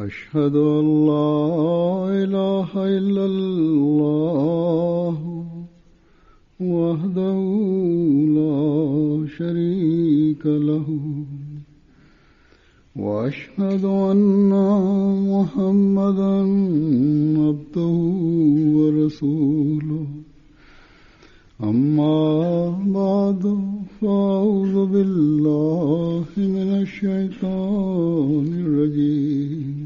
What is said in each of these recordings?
أشهد أن لا إله إلا الله وحده لا شريك له وأشهد أن محمدا عبده ورسوله أما بعد فأعوذ بالله من الشيطان الرجيم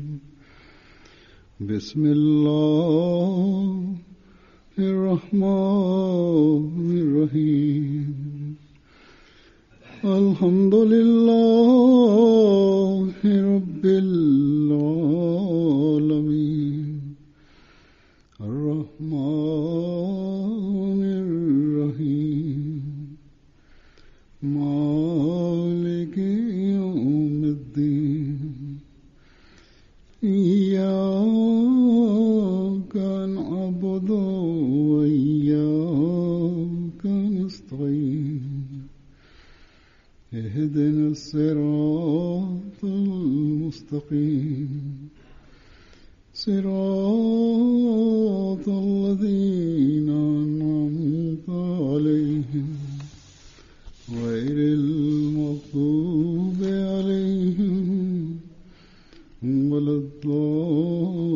بسم الله الرحمن الرحيم الحمد لله رب العالمين الرحمن الرحيم مالك يوم الدين إياك نعبد وإياك نستعين اهدنا الصراط المستقيم صراط الذين أنعمت عليهم غير المغضوب عليهم ولا الضالين.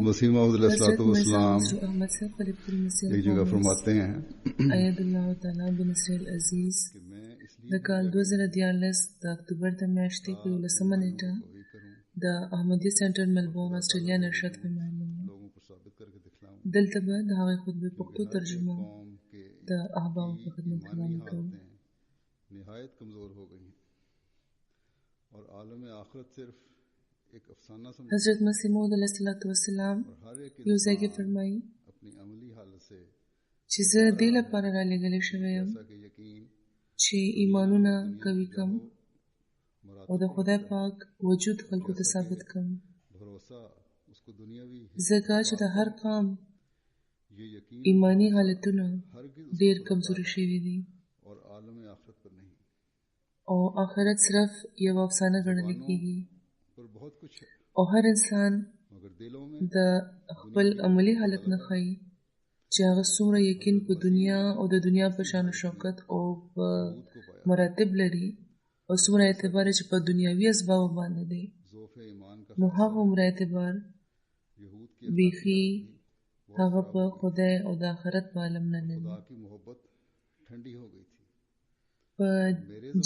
वसीम अलैहिस्सलाम एक जगह फरमाते हैं د کال 2014 د اکتوبر د میاشتې په 11مه نیټه د احمدیه سنټر ملبورن استرالیا نشریات فرمایي دلته به د هغې خطبې پښتو ترجمه د احبابو په خدمت کې وړاندې کوو. نهایت کمزور ہو گئی ہیں اور عالم آخرت صرف ایک افسانہ سمجھ حضرت مسیح موعود علیه السلام یو ځای کې فرمایي اپنی عملی حالت سے چې زه دې لپاره رالیږلی شوی یم چې ایمانونه قوي کړم او د خدای پاک وجود خلکو ته ثابت کړم، ځکه چې د هر قام ایمانی حالتونه ډېر کمزوري شوي دي او آخرت صرف یو افسانه ګڼل کېږي او هر انسان د خپل عملي حالت نه ښایي چې هغه څومره یقین په دنیا او د دنیا په شان و شوکت او په مراتب لري او څومره اعتبار چې په دنیاوي اسبابو باندې دی، نو هغه عمره اعتبار بیخي هغه په خدای او د آخرت په عالم نه لري. په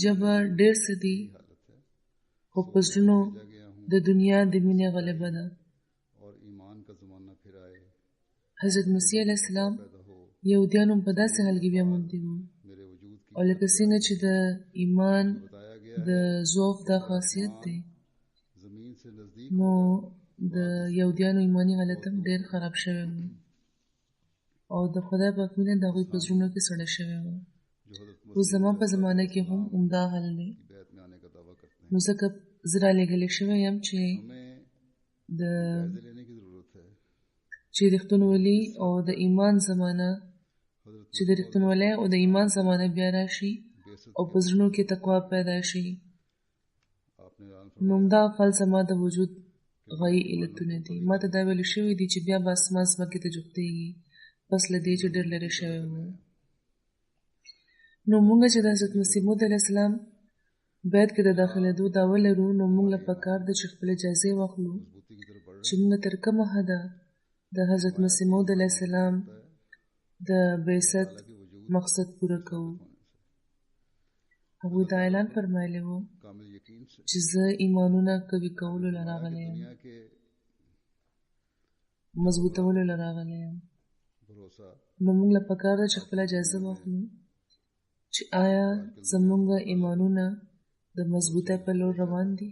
ژبه ډېر څه دي خو په زړونو د دنیا د مینې غلبه ده. حضرت مسیح علیه السلام یهودیان هم په داسې حال کې بیا موندي وو او لکه څنګه چې د ایمان د ضعف دا خاصیت دی، نو د یهودیانو ایمانی حالت هم ډېر خراب شوی و او د خدای پاک مینه د هغوی په زړونو کې سړه شوې وه. اوس زما په زمانه کې هم همدا حال دی، نو ځکه زه رالیږلی شوی یم چې رښتونولي او د ایمان زمانه چې د رښتونولۍ او د ایمان زمانه بیا راشي او په زړونو کې تقوا پیدا شي، نو همدا افعال زما د وجود غایي علتونه دي. ما ته دا ویل شوي دي چې بیا به اسمان ځمکې ته جوختېږي پس له دې چې ډېر لرې شوی و. نو موږ چې د حضرت مسیح موعود علیه السلام بیت کې د داخلېدو دعوه لرو، نو موږ له پکار ده چې خپلې اجازې واخلو چې موږ تر کومه حده د حضرت مسیح موعود علیه السلام د بعثت مقصد پوره کوو. هغوی دا اعلان فرمایلی و چې زه ایمانونه قوي کولو له راغلی یم، مضبوطولو له راغلی یم. نو موږ له پکار ده چې خپله اجازه واخلو چې آیا زموږ ایمانونه د مضبوطۍ په لور روان دي.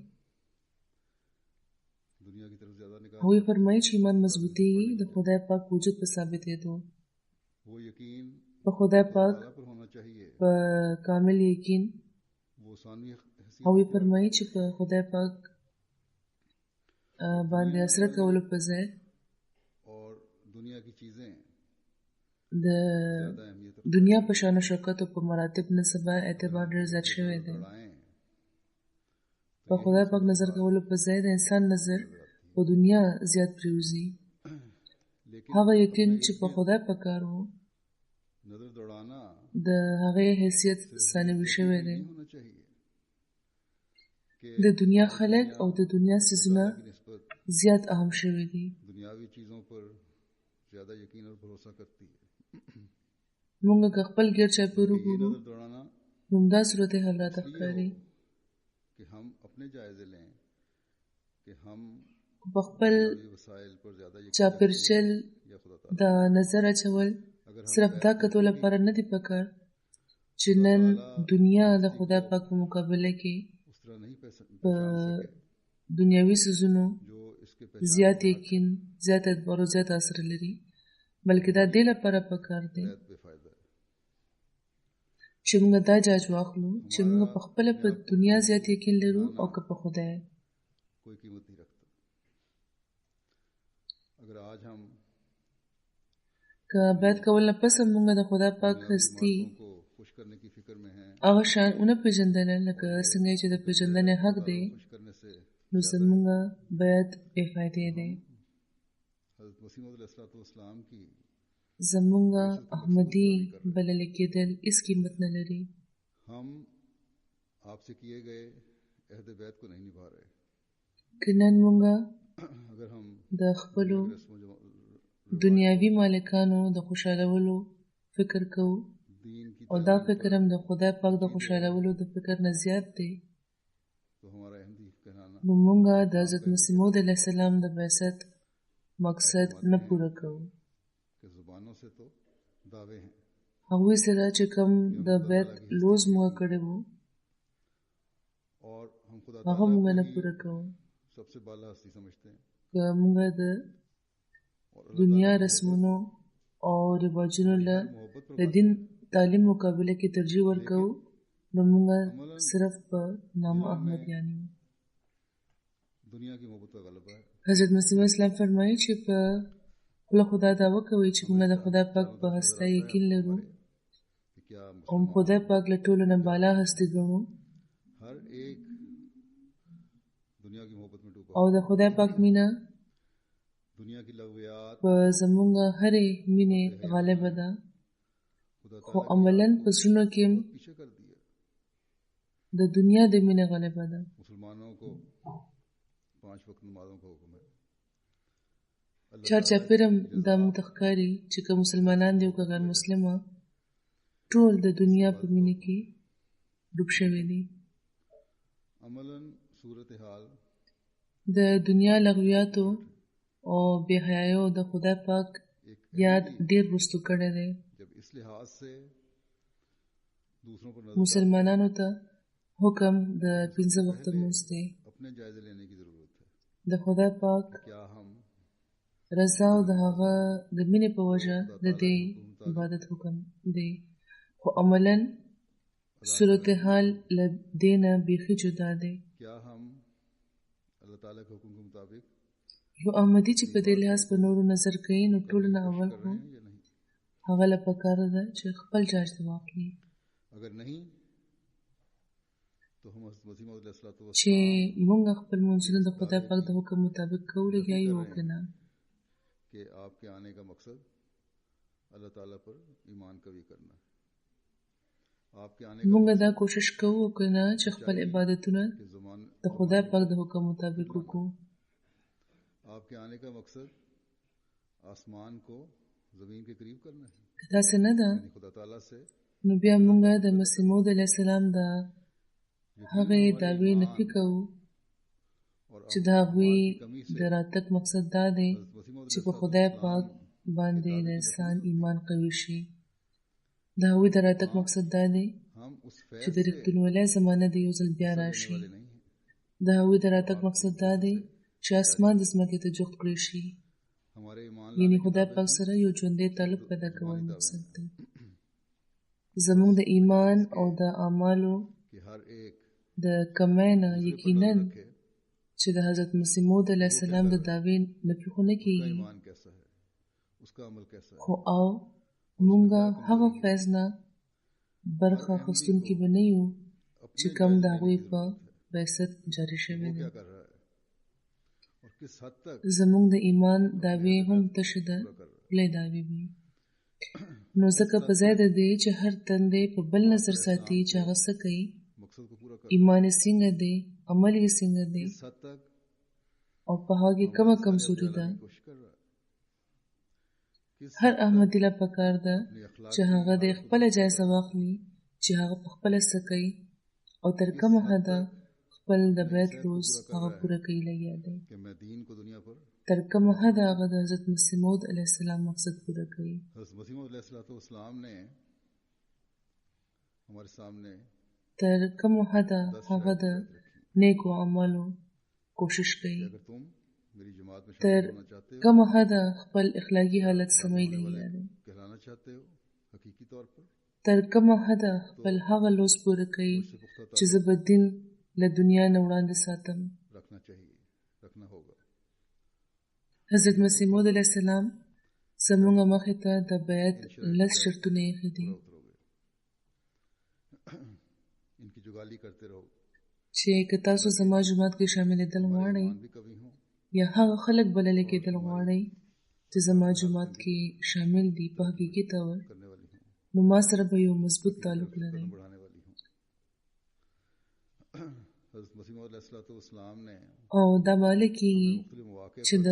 هغوی فرمایي چې ایمان مضبوطېږي د خدای پاک وجود په ثابتېدو، په خدای پاک په کامل یقین. هغوی فرمایي چې په خدای پاک باندې اثر کولو په ځای د دنیا په شان او شوکت او په مراتب نه سبا اعتبار ډېر زیات شوی دی. په خدای پاک نظر کولو په ځای د انسان نظر په دنیا زیات پریوزي. هغه یقین چې په خدای په کار و د هغې حیثیت ثانوي شوی دی. د دنیا خلک او د دنیا څیزونه زیات اهم شوي دي. مونږ که خپل ګیر چاپېر وګورو نو همدا صورتحال راته ښکاري. په خپل چاپېرچل د نظر اچول صرف دا کتو لپاره نه دي پکار چې نن دنیا د خدای پاک په مقابله کې په دنیاوي څیزونو زیات یقین، زیات اعتبار او زیات اثر لري، بلکې دا دې لپاره پکار دی چې موږ دا جاج واخلو چې موږ په خپله په دنیا زیات یقین لرو او که په خدای. که بیعت کول نه پس موږ د خدای پاک هستي هغه شان ونه پېژندله لکه څنګه چې د پېژندنې حق دی، نو زموږ بیعت بې فایدې دی. زموږ احمدي بلل کېدل هېڅ قیمت نه لري. که نن موږ د خپلو دنیاوي مالکانو د خوشحالولو فکر کوو او دا فکر هم د خدای پاک د خوشحالولو د فکر نه زیات دی، نو موږ د حضرت مسیح موعود علیه السلام د بعثت مقصد نه پوره کوو. هغوی سره چې کوم د بیعت لوز موږ کړی وو هغه موږ نه پوره کوو. که موږ د دنیا رسمونو او رواجونو له دین تعلیم مقابله کې ترجیح ورکوو نو موږ صرف په نامه احمدیان یو. حضرت مسیح اسلام فرمایي چې په خوله خدا دعوه کوي چې موږ د خدای پاک په هستی یقین لرو او خدای پاک له ټولو نه بالا هستی ګڼو او د خدای پاک مینه په زموږ هرې مینې غالبه ده، خو عملاً په زړونو کې د دنیا د مینې غالبه ده. چارچاپېره دا موږ ته ښکاري چې که مسلمانان دي او که غیر مسلمه ټول د دنیا په مینې کې ډوب شوي دي. د دنیا لغویاتو او بې حیایو د خدای پاک یاد ډېر رستو کړی دی. مسلمانانو ته حکم د 5 وخته لمونځ دی. د خدای پاک رضا او د هغه د مینې په وجه د دې عبادت حکم دی، خو عملاً صورتحال له دې نه بیخي جدا دی. یو احمدي چې په دې لحاظ په نورو نظر کوي نو ټولو نه اول خو هغه له پکار ده چې خپل جاج ته واخلي چې موږ خپل منځونه د خدای پاک د حکم مطابق کوو لګیا یو که نه. موږ دا کوشش کوو که نه چې خپل عبادتونه د خدای پاک د حکم مطابق وکړو. که داسې نه ده نو بیا موږ د مسیح موعود علیه السلام د هغې دعوې نفي کوو چې د هغوی د راتګ مقصد دا دی چې په خدای پاک باندې د انسان ایمان قوي شي. د هغوی د راتګ مقصد دا دی چې د رښتینولۍ زمانه د یو ځل بیا راشي. د هغوی د راتګ مقصد دا دی چې اسمان د ځمکې ته جوخت کړی شي، یعنی خدای پاک سره یو ژوندی تعلق پیدا کول مقصد دی. زموږ د ایمان او د اعمالو د کمی نه یقیناً چې د حضرت مسیح موعود علیه السلام د دعوې نفي خو نه کېږي، خو او مونږه هغه فیض نه برخه اخیستونکي به نه یو چې کوم د هغوی په بعثت جاري شوی دی. زمونږ د ایمان دعوې هم تشه د خولې دعوې وي. نو ځکه په ځای د دې چې هر تندی په بل نظر ساتي چې هغه څه کوي، ایمان یې څنګه دی، عمل یې څنګه دی او په هغه کې کومه کمزوري ده، هر احمدي له پکار ده چې هغه د خپله جایزه واخلي چې هغه په خپله څه کوي او تر کومه حده خپل د بیت روز هغه پوره کوي لګیا دی، تر کومه حده هغه د حضرت مسیح موعود علیه السلام مقصد پوره کوي. تر کومه حده هغه د نیکو اعمالو کوشش کوي، تر کومه حده خپل اخلاقی حالت سموي لګیا دی، تر کومه حده خپل هغه لوز پوره کوي چې زه به دین له دنیا نه وړاندې ساتم. حضرت مسیح موعود علیه السلام زموږ مخې ته د بیعت 10 شرطونه ایښي دي چې که تاسو زما جماعت کې شاملېدل غواړئ یا هغه خلک بللی کېدل غواړئ چې زما جماعت کې شامل دي په حقیقي ډول، نو ما سره به یو مضبوط تعلق لرئ. او دا معلومه کېږي چې د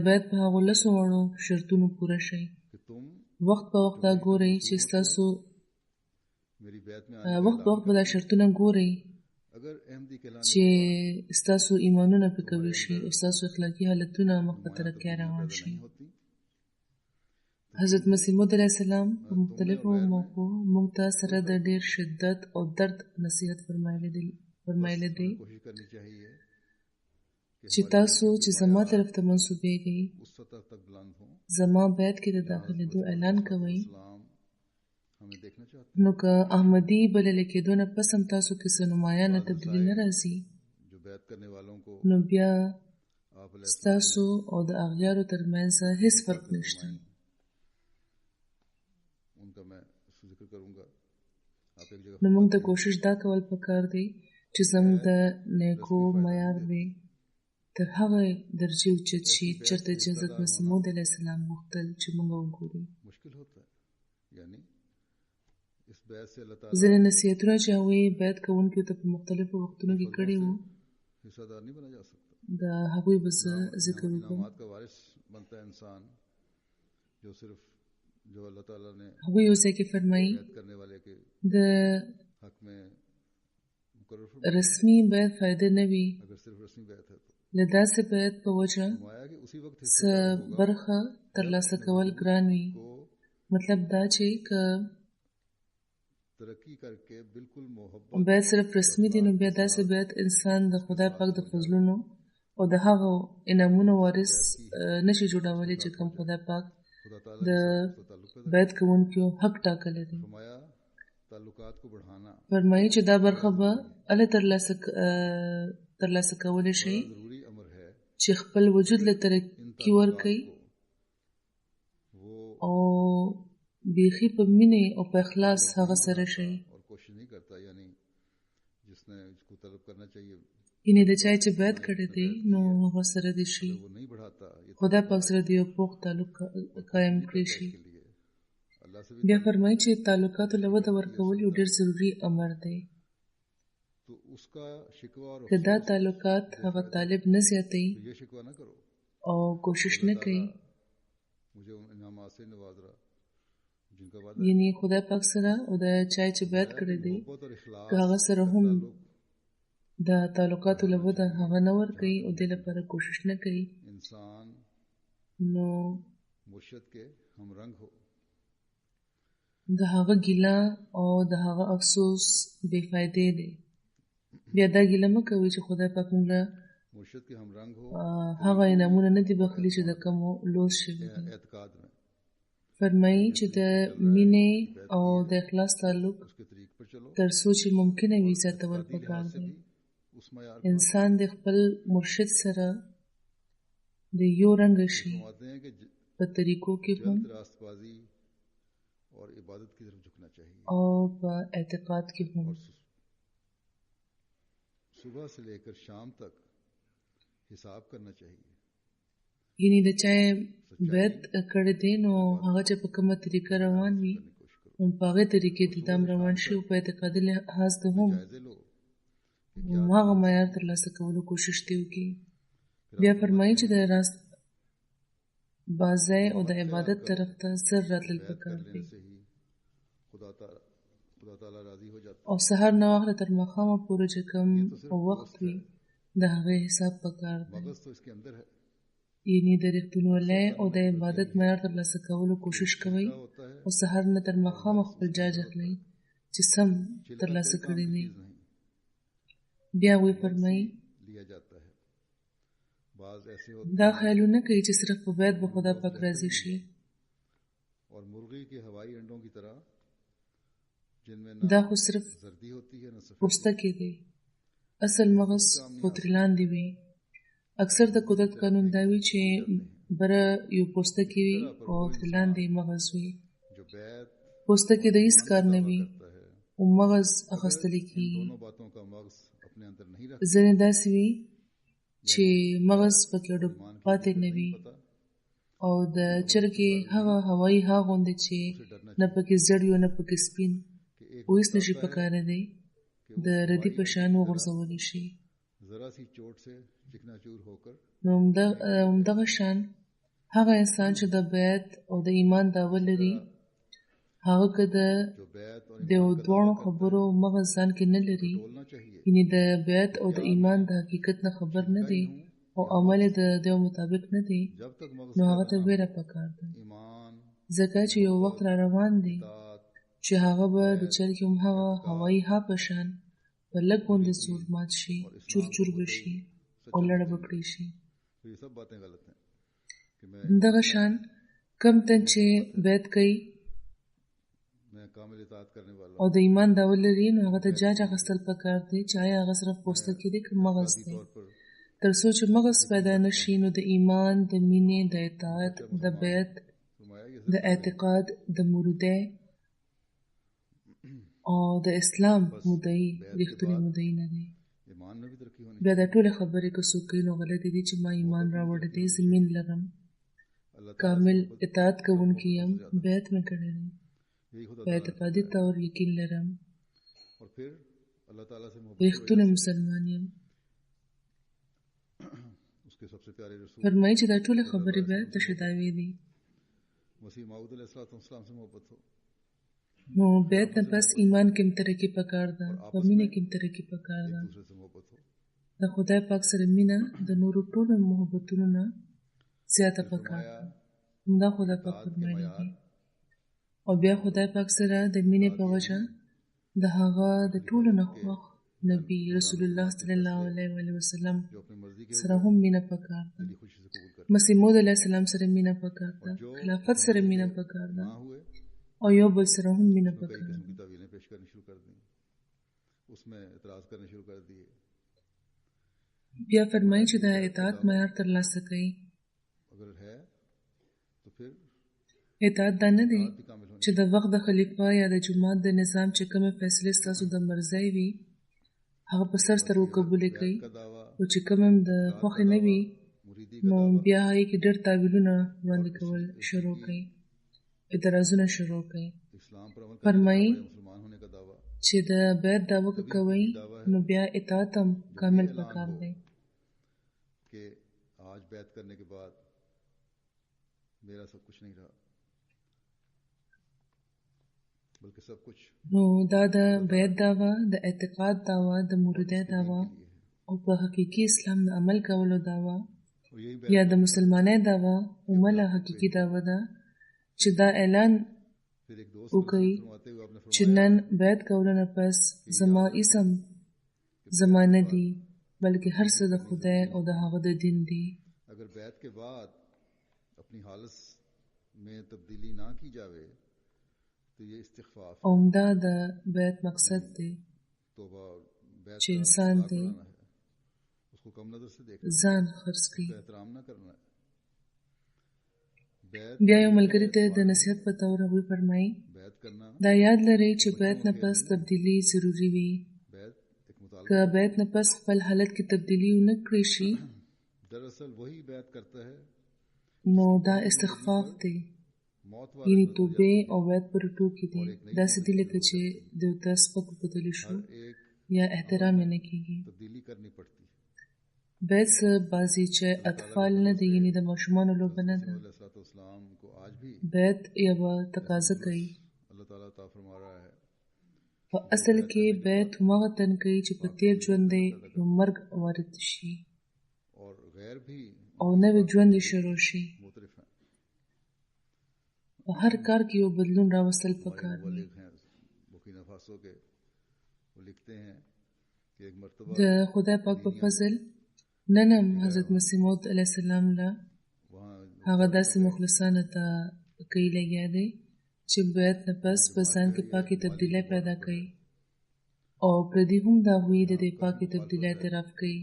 بیعت په هغو 10 وړو شرطونو پوره شئ. وخت په وخت دا ګورئ چې ستاسو وخت په وخت به دا شرطونه ګورئ چې ستاسو ایمانونه پې قوي شي او ستاسو اخلاقي حالتونه مخ په ترقۍ روان شي. حضرت مسیح موعود علیه السلام په مختلفو موقعو موږ ته سره د ډېر شدت او درد نصیحت فرمایلی دی چې تاسو چې زما طرف ته منسوبېږئ، زما بیعت کې د داخلېدو اعلان کوئ، نو که احمدي بللی کېدو نه پس هم تاسو کې څه نمایانه تبدیلي نه راځي، نو بیا ستاسو او د اغیارو ترمنځ هیڅ فرق نشته. نو موږ ته کوشش دا کول پکار دی چې زموږ د نیکو معیار وي تر هغه درجې اوچت شي چېرته چې حضرت مسیح موعود علیه السلام غوښتل چې موږ وګورو. ځینې نصیحتونه چې هغوی بیعت کوونکو ته په مختلفو وختونو کې کړي وو، د هغوی به زه ذکر وکړم. هغوی یو ځای کې فرمایي د رسمي بیعت فایده نه وي، له داسې بیعت په وجه څه برخه ترلاسه کول ګران وي. مطلب دا چې که بیعت صرف رسمي دی، نو بیا داسې بیعت انسان د خدای پاک د فضلونو او د هغو انعامونو وارث نشي جوړولی چې کوم خدای پاک د بیعت کوونکو حق ټاکلی دی. فرمایي چې دا برخه به هله ترلاسه کولی شي چې خپل وجود له ترقي ورکوي او بیخي په مینې او په اخلاص هغه سره شي. یعنې د چا چې بیعت کړی دی نو هغه سره دې شي خدای پاک سره د یو پوخ تعلق قایم کړی شي. بیا فرمایي چې تعلقاتو له وده ورکول یو ډېر ضروري امر دی. که دا تعلقات هغه طالب نه زیاتوي او کوشش نه کوي، یعنی خدای پاک سره او د چا چې بیعت کړی دی که هغه سره هم د تعلقاتو له وده هغه نه ورکوي او دې لپاره کوشش نه کوي، نو د هغه ګیله او د هغه افسوس بې فایدې دی. بیا دا ګیله مه کوئ چې خدای پاک موږ له هغه انعامونه نه دي بخلي چې د کومو لوس شوي دي. فرمایي چې د مینې او د اخلاص تعلق تر څو چې ممکنه وي زیاتول پکار دی. انسان د خپل مرشد سره د یو رنګ شي فرماتے ہیں کہ په طریقو کې هم جلد راست بازی اور عبادت کی طرف جھکنا چاہیے او په اعتقاد کې هم. اور صبح سے لے کر شام تک حساب کرنا چاہیے. یعنی د چا بیعت کړی دی نو هغه چې په کومه طریقه روان وي هم په هغې طریقې د دام روان شي او په اعتقادي لحاظ ته هم هغه معیار ترلاسه کولو کوشش دی وکړي. بیا فرمایي چې د راست بازۍ او د عبادت طرف ته زر راتلل پکار دی او سهار نه واخله تر ماښامه پورې چې کوم وخت وي د هغې حساب پکار دی. یعنی د رښتینولۍ او د عبادت معیار ترلاسه کولو کوشش کوئ او سهار نه تر ماښامه خپل جاج اخلئ چې سم ترلاسه کړی دی. بیا هغوی فرمایي دا خیالونه کوي چې صرف په بیعت به خدا پاک راضي شي. دا خو صرف پوستکی دی، اصل مغز پوتری لاندې وي. اکثر د قدرت قانون دا وي چې بره یو پوستکی وي او ترې لاندې مغز وي. پوستکی د هیڅ کار نه وي او مغز اخیستلی کېږي. ځینې داسې وي چې مغز پکې ډوب پاتې نه وي او د چرګې هغه هوایي ها غوندې چې نه پکې زړ وي او نه پکې سپین او هېڅ نشي پکاره دی د ردي په شان وغورځولی شي. نو همدغه شان هغه انسان چې د بیعت او د ایمان دعوه لري هغه که د دواړو خبرو مغز ځان کې نه لري، یعنې د بیعت او د ایمان د حقیقت نه خبر نه دی او عمل یې د دې مطابق نه دی، نو هغه ته ویره پکار ده. ځکه چې یو وخت را روان دی چې هغه به د چرګې هم هغه هوایي ها په شان په لږ غوندې زور مات شي، چور چور به شي او لړه به کړی شي. همدغه شان کم تن چې بیعت کوي او د ایمان دعوه لري نو هغه ته جاج اخیستل پکار دی چې آیا هغه صرف پوستکی دی که مغز دی. تر څو چې مغز پیدا نه شي نو د ایمان، د مینې، د اطاعت، د بیعت، د اعتقاد، د مریدۍ او د اسلام مدعي رښتونی مدعي نه دی. بیا دا ټولې خبرې که څوک کوي نو غلطې دي چې ما ایمان راوړی دی، زه مین لرم، کامل اطاعت کوونکی یم، بیعت مې کړی دی، په اعتقادي طور یقین لرم، رښتونی مسلمان یم. فرمایي چې دا ټولې خبرې بیا تشې دعوې دي. نو بیعت نه پس ایمان کې هم ترقي پکار ده، په مینه کې هم ترقي پکار ده. د خدای پاک سره مینه د نورو ټولو محبتونو نه زیاته پکار ده. همدا خدای پاک فرمایلی دی. او بیا خدای پاک سره د مینې په وجه د هغه د ټولو نه خوښ نبی رسول الله صلی الله علیه وسلم سره هم مینه پکار ده. مسیح موعود علیه السلام سره مینه پکار ده. خلافت سره مینه پکار ده او یو بل سره هم مینه پکار ده. بیا فرمایي چې د اطاعت معیار ترلاسه کوي. اطاعت دا نه دی چې د وخت د خلیفه یا د جماعت د نظام چې کومې فیصلې ستاسو د مرضۍ وي هغه په سر سترګو قبولې کوي او چې کوم هم د خوښې نه وي نو بیا هغې کې ډېر تاویلونه وړاندې کول شروع کوي، اعتراضونه شروع کوي. فرمایي چې د بیعت دعوه که کوئ نو بیا اطاعت هم کامل پکار دی. نو دا د بیعت دعوه، د اعتقاد دعوه، د مریدۍ دعوه او په حقیقي اسلام د عمل کولو دعوه یا د مسلمانۍ دعوه عمله حقیقي دعوه ده چې دا اعلان وکړي چې نن بیعت کولو نه پس زما اسم زما نه دي بلکې هر څه د خدای او د هغه د دین دي. اگر بیعت کے بعد اپنی حالت میں تبدیلی نہ کی جاوے او همدا د بیعت مقصد دی چې انسان دی ځان خرڅ کړي بیا یو ملګری ته د نصیحت په تور هغوی فرمایي دا یاد لرئ چې بیعت نه پس تبدیلی ضروری وي. که بیعت نه پس خپل حالت کې تبدیلی ونه کړی شي نو دا استخفاف دی، یعنی توبه او بیعت پر ټوکې دی. داسې دی لکه چې د یو ته سپک وکتلی شو یا احترام یې نه کېږي. بیعت څه بعضې چې اطفال نه دی، یعنی د ماشومانو لوبه نه ده. بیعت یوه تقاضا کوي. په اصل کې بیعت هماغه تن کوي چې په تېر ژوند یې یو مرګ وارد شي او نوی ژوند یې شروع شي. په هر کار کې یو بدلون راوستل پکار وي. د خدای پاک په فضل نن هم حضرت مسیح موعود علیه السلام له هغه داسې مخلصانو ته کوي لګیا دی چې بیعت نه پس په ځان کې پاکې تبدیلی پیدا کوي او پردي هم د هغوی د دې پاکې تبدیلی اعتراف کوي.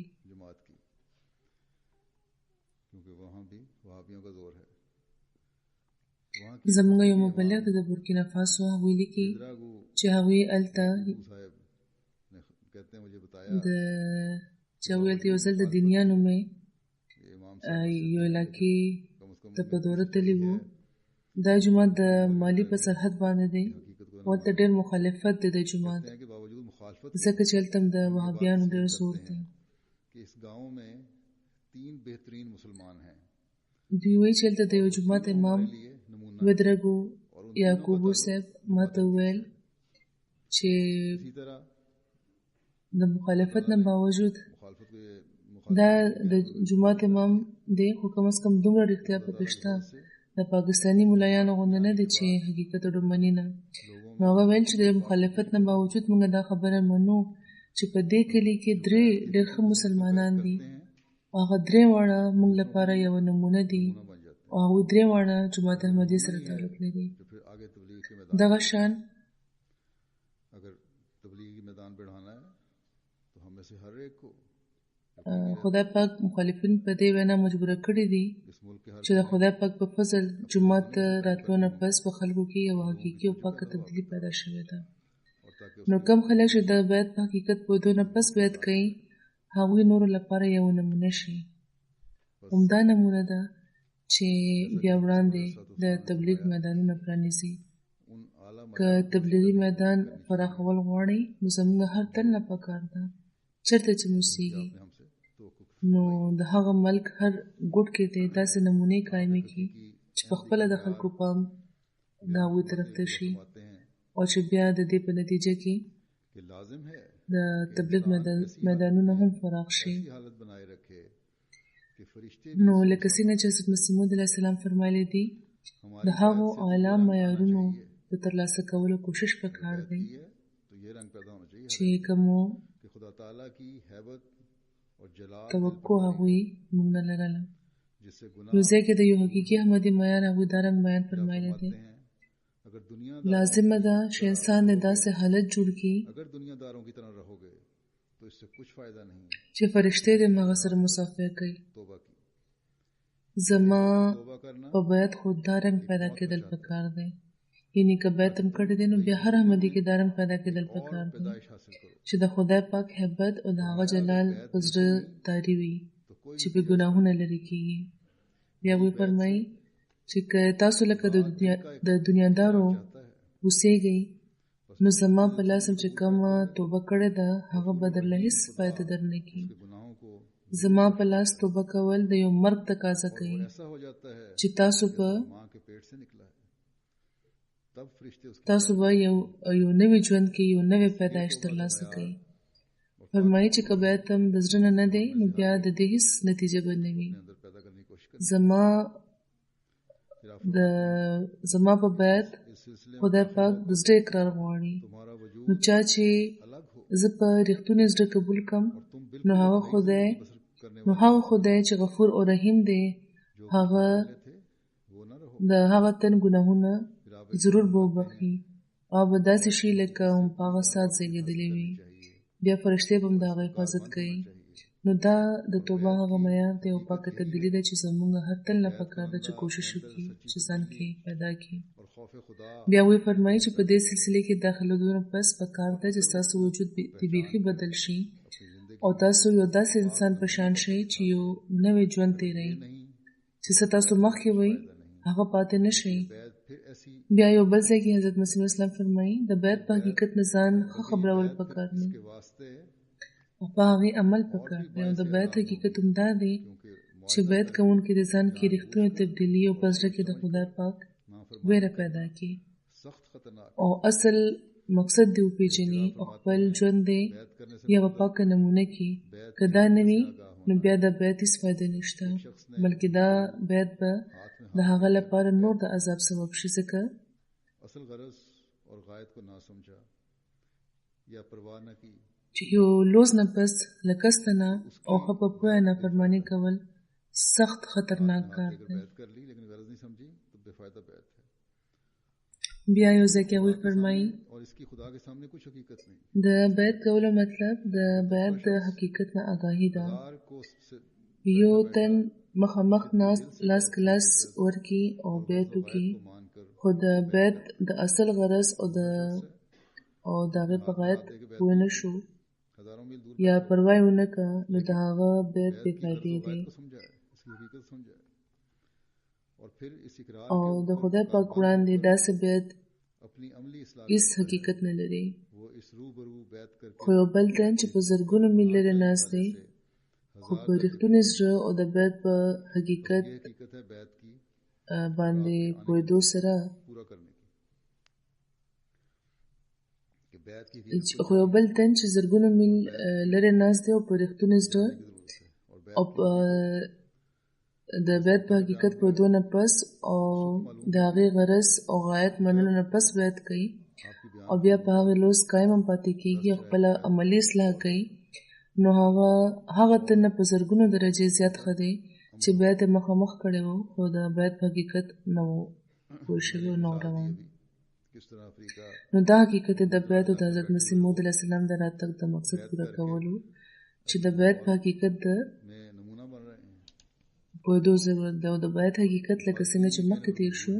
زموږ یو مبلغ د بورکینا فاسو هغوی لیکي چې هغوی هلته یو ځل د دنیانو مې یو علاقې ته په دوره تللي وو. دا جومات د مالی په سرحد باندې دی او هلته ډېر مخالفت دی د جومات، ځکه چې هلته هم د وهابیانو ډېر زور دی. دوی وایي چې هلته د یو جومات امام ودرګو یعقوبو صاحب ما ته وویل چې د مخالفت نه باوجود دا د جومات امام دی، خو کم از کم دومره رښتیا پکې شته د پاکستاني ملایانو غوندې نه دی چې حقیقت ډېر مني نه. نو هغه ویل چې د مخالفت نه باوجود موږ دا خبره منو چې په دې کلي کې درې ډېر ښه مسلمانان دي او هغه درې واړه موږ لپاره یوه نمونه دي او هغوی درې واړه جماعت احمدیه سره تعلق لري. دغه شان خدای پاک مخالفین په دې وینا مجبوره کړي دي چې د خدای پاک په فضل جومات ته راتلو نه پس په خلکو کې یو حقیقي او پاکه تبدیلي پیدا شوې ده. نو کم خلک چې د بیعت په حقیقت پوهېدو نه پس بیعت کوي هغوی نورو لپاره یو نمونه شي. همدا نمونه ده چې بیا وړاندې د تبلیغ میدانونه پرانیزي. که تبلیغي میدان پراخول غواړئ نو زموږ هر تن نه پکار ده چېرته چې مو اوسېږي نو د هغه ملک هر ګوټ کې دې داسې نمونې قایمې کړي چې په خپله د خلکو پام د هغوی طرف ته شي او چې بیا د دې په نتیجه کې د تبلیغ میدانونه هم فراخ شي. نو لکه څنګه چې حضرت مسیح موعود علیه السلام فرمایلی دي د هغو اعلی معیارونو د ترلاسه کولو کوشش پکار دی چې کومو توقع هغوی موږ نه لرله. یو ځای کې د یو حقیقي احمدي معیار هغوی دا رنګ بیان فرمایلی دی لازمه ده چې انسان د داسې حالت جوړ کړي چې فرشتې د هغه سره مسافر کوي. زما په بیعت خو دا رنګ پیدا کېدل پکار دی، یعنی که بیعت هم کړی دی نو بیا هر احمدي کې دا رنګ پیدا کېدل پکار دی چې د خدای پاک حبت او د هغه جلال په زړه تاري وي چې په ګناهونه لرې کېږي. بیا هغوی فرمایي چې که تاسو لکه د دنیادارو اوسېږئ نو زما په لاس چې کومه توبه کړې ده هغه به درله هېڅ فایده در نه کړي. زما په لاس توبه کول د یو مرګ تقاضا کوي چې تاسو به یو نوی ژوند کې یو نوی پیدایش ترلاسه کوئ. فرمایي چې که بیعت هم د زړه نه دی نو بیا د دې هېڅ نتیجه به نه وي. زما په بیعت خدای پاک د زړه اقرار غواړي. نو چا چې زه په رښتونې زړه قبول کړم نو هغه خدای چې غفور او رحیم دی هغه د هغه تن ګناهونه ضرور به وبخي او به داسې شي لکه هم په هغه ساعت زېږېدلی وي. بیا فرشتې به هم د هغه حفاظت کوي نو دا د توبه هغه معیار دی او پاکه تبدیلي ده چې زموږ هر تل نه پکار ده چې کوشش وکړي چې ځان کې پیدا کړي. بیا وی فرمایي چې په دې سلسله کې داخلېدو نه پس پکار ده چې ستاسو وجود بیخي بدل شي او تاسو یو داسې انسان په شان شئ چې یو نوی ژوند تېروئ چې څه تاسو مخکې وئ هغه پاتې نه شئ. بیا یو بل ځای کې حضرت مسیح اسلام فرمایي د بیت په حقیقت نه ځان ښه خبرول پکار نه او په هغې عمل پکار دی. او د بیت حقیقت همدا دی چې بیت کوونکي د ځان کې رښتونې تبدیلي او په زړه کې د خدای پاک ویره پیدا کړي او اصل مقصد دی وپېژني او خپل ژوند دی یوه پاکه نمونه کړي. که دا نه وي نو بیا د بیت هېڅ فایده نشته بلکې دا بیت به د هغه لپاره نور د عذاب سبب شي ځکه چې یو لوز نه پس له قصده نه او ښه په پوهه نافرماني کول سخت خطرناک کار دی. بیا یو ځای کې هغوی فرمایي د بیت کولو مطلب د بیت د حقیقت نه آګاهي ده. یو تن مخامخ ناست لاس کلاس ورکي او بیت وکړي خو د بیت د اصل غرض او د هغې په غایت پوه نه شو یا پروا یې ونه کړه نو د هغه بیت بې فایدې دی او د خدای پاک وړاندې داسې بیت هېڅ حقیقت نه لري. خو یو بل تن چې په زرګونو میل لرې ناست دی خو په رښتوني زړه او د بیت په حقیقت باندې پوهېدو سره خو یو بل تن چې زرګونو میل لرې ناست دی او په رښتوني زړه او د بیت په حقیقت پوهېدو نه پس او د هغې غرض او غایت منلو نه پس بیت کوي او بیا په هغې لوز قایم هم پاتې کېږي او خپله عملي اصلاح کوي نو هغه تن نه په زرګونو درجې زیات ښه دی چې بیت یې مخامخ کړی و خو د بیت په حقیقت نه و پوه شوی او نه و روان. نو دا حقیقت د بیت او د حضرت مسیح موعود علیه السلام د راتګ د مقصد پوره کولو چې د بیت په حقیقت د پوهېدو ضرورت ده او د بیت حقیقت لکه څنګه چې مخکې تېر شو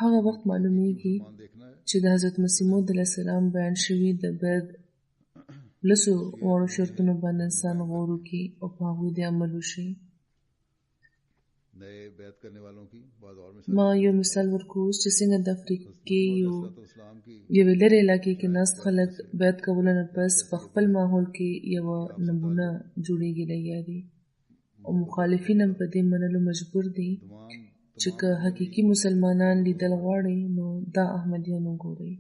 هغه وخت معلومیږي چې د حضرت مسیح موعود علیه السلام بیان شوي د بیت لسو واړو شرطونو باندې انسان غور وکړي او په هغوی دې عمل وشي. ما یو مثال ورکوس چې څنګه د افریقې یوې لرې علاقې کې ناست خلک بیت کولو نه پس په خپل ماحول کې یوه نمونه جوړېږي لګیا دي او مخالفین هم په دې منلو مجبور دي چې که حقیقي مسلمانان لیدل غواړي نو دا احمدیان وګورئ.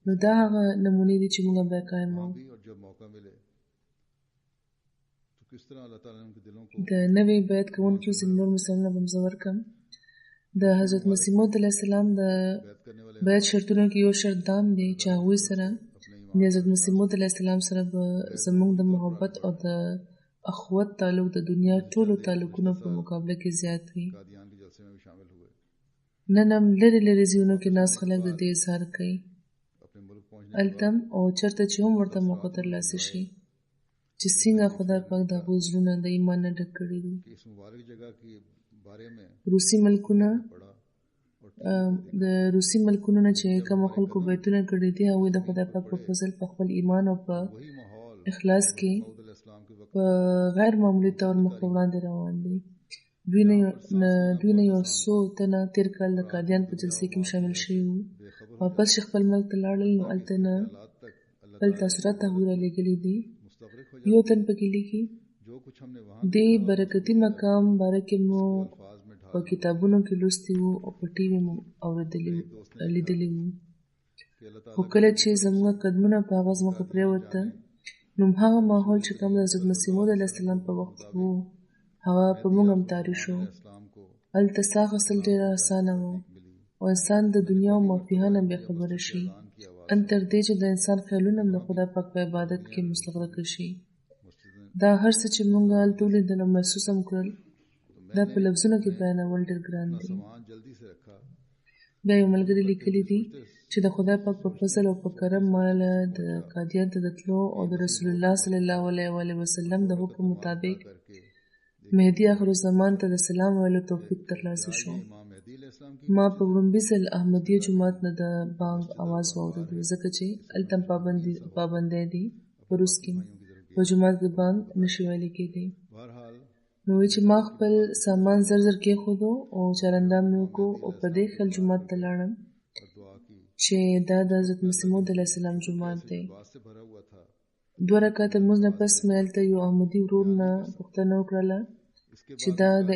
نو دا هغه نمونې دي چې موږ بیا قایموو. د نوې بیت کوونکو ځینې نور مثالونه به زه ورکړم. د حضرت مسیح موعود علیه السلام د بیت شرطونو کې یو شرط دا هم دی چې هغوی سره د حضرت مسیح موعود علیه السلام سره به زموږ د محبت او د اخوت تعلق د دنیا ټولو تعلقونو په مقابله کې زیات وي. نن هم لرې لرې ځایونو کې ناست خلک د دې اظهار کوي هلته او چېرته چې هم ورته موقع ترلاسه شي چې څنګه خدای پاک د هغوی زړونه د ایمان نه ډک کړي دي. د روسي ملکونو نه چې کومو خلکو بیتونه کړي دي هغوی د خدای پاک په فضل په خپل ایمان او په اخلاص کې په غیر معمولي طور مخ په وړاندې روان دي. دوی نه یو څو تنه تېر کال د قادیان په جلسې کې شامل شوي وو. واپس چې خپل ملک ته لاړل نو هلته نه خپل تاثرات هغوی رالېږلي دي. یو تن پکې لیکي دې برکتي مقام باره کې مو په کتابونو کې لوستي وو او په ټي وي مو لیدلي وو خو کله چې زموږ قدمونه په هغه ځمکه پرېوته نو هغه ماحول چې کوم د حضرت مسیح موعود علیه السلام په وخت وو هغه په موږ هم طاري شو. هلته ساه اخیستل ډېره اسانه وه او انسان د دنیا او مافیها نه بېخبره شي ان تر دې چې د انسان خیالونه هم د خدای پاک په عبادت کې مستغرقه شي. دا هر څه چې موږ هلته ولیدل او محسوس هم کړل دا په لفظونو کې بیانول ډېر ګران دي. بیا یو ملګري لیکلي دي چې د خدای پاک په فضل او په کرم مال د قادیان ته د تلو او د رسول الله صلی الله علیه وسلم د حکم مطابق مهدي آخر الزمان ته د سلام ویلو توفیق ترلاسه شو. ما په وړومبي ځل احمدیه جومات نه د بانګ اواز واورېدو، ځکه چې هلته پابندی دي په روس کې په جومات کې بانګ نشي ویلی کېدی. نو وایي چې ما خپل سامان زر زر کېښودو او چارندام مې وکړو او په دې خیال جومات ته لاړم چې دا د حضرت مسیح موعود علیه السلام جومات دی. 2 رکعته لمونځ نه پس مې هلته یو احمدي ورور نه پوښتنه وکړله چې دا د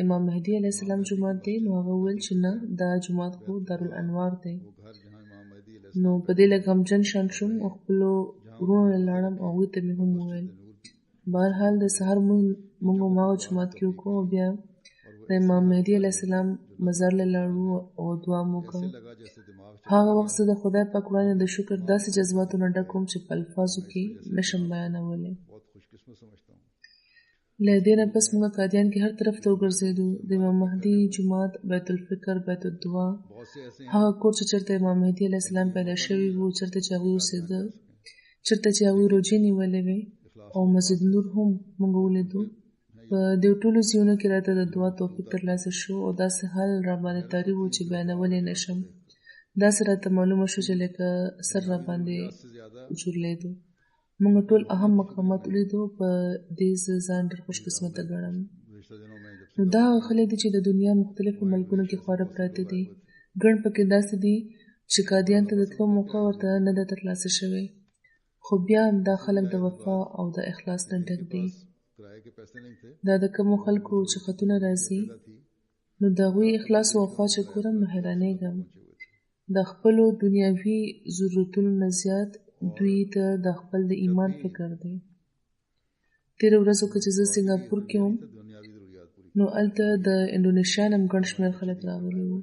امام مهدي علیه السلام جومات دی. نو هغه وویل چې نه، دا جومات خو دارالانوار دی. نو په دې لږ غمجن شان شوم او خپلو ورونو له لاړم او هغوی ته مې هم وویل. بهرحال د سهار مونږ هماغه جومات کې وکړو او بیا د امام مهدي علیه السلام مزار له لاړو او دعا مو وکړه. هغه وخت زه د خدای پاک وړاندې د شکر داسې جذباتو نه ډک وم چې په الفاظو کې نشم بیانولی. له دې نه پس مونږ قادیان کې هر طرف ته وګرځېدو. د امام مهدي جومات، بیت الفکر، بیت الدعا، هغه کور چې چېرته امام مهدي علیه السلام پیدا شوي وو، چېرته چې هغوی اوسېده، چېرته چې هغوی روژې نیولې وې، او مسجد نور هم مونږ ولیدو. په دې ټولو ځایونو کې راته د دعا توفیق ترلاسه شو او داسې حال راباندې طاری و چې بیانولی نشم. داسې راته معلومه شو چې لکه سر راباندې چورلېدو. مونږ ټول اهم مقامات ولیدو. په دې زه ځان ډېر خوش قسمته ګڼم. نو دا هغه خلک دي چې د دنیا مختلفو ملکونو کې خواره پراته دي. ګڼ پکې داسې دي چې قادیان ته د تلو موقع ورته نه ده ترلاسه شوې، خو بیا هم دا خلک د وفا او د اخلاص نه ډک دي. دا د کومو خلکو چې خطونه راځي، نو د هغوی اخلاص او وفا چې ګورم نو حیرانېږم. د خپلو دنیاوي ضرورتونو نه زیات دوی ته د خپل د ایمان فکر دی. تېره ورځو که چې زه سنګاپور کې وم، نو هلته د انډونیشیا نه هم ګڼ شمېر خلک راغلي وو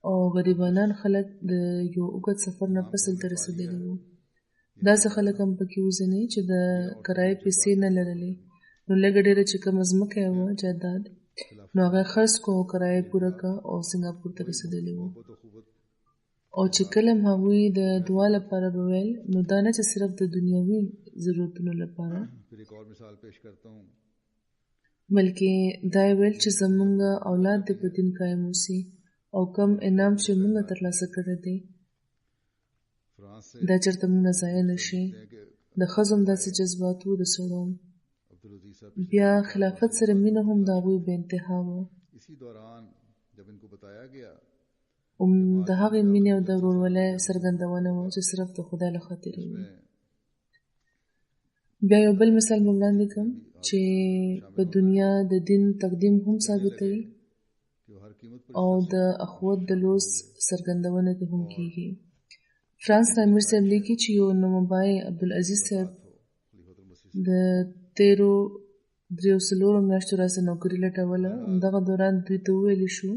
او غریبانان خلک د یو اوږد سفر نه پس هلته رسېدلي وو. داسې خلک هم پکې وو ځینې چې د کرایې پیسې نه لرلې، نو لږه ډېره چې کومه ځمکه یې وه جایداد، نو هغه یې خرڅ کړو او کرایه پوره کړه او سنګاپور ته رسېدلي وو. او چې کله هم هغوی د دعا لپاره به ویل، نو دا نه چې صرف د دنیاوي ضرورتونو لپاره، بلکې دا یې ویل چې زمونږ اولاد دې په دین قایم اوسي او کم انعام چې مونږ ترلاسه کړی دی دا چېرته مونږ نه ضایع نه شي. د ښځو هم داسې جذبات وو، د سړو هم. بیا خلافت سره مینه هم د هغوی بې انتها وه. د هغې مینې او د ورورولۍ څرګندونه وه چې صرف د خدای له خاطرې وي. بیا یو بل مثال مې وړاندې کړم چې په دنیا د دین تقدیم هم ثابتوي او د اخوت د لوز څرګندونه دې هم کېږي. فرانس نه امیر صاحب لیکي چې یو نومبای عبدالعزیز صاحب د 13 میاشتو راسه نوکري لټوله. همدغه دوران دوی ته وویل شو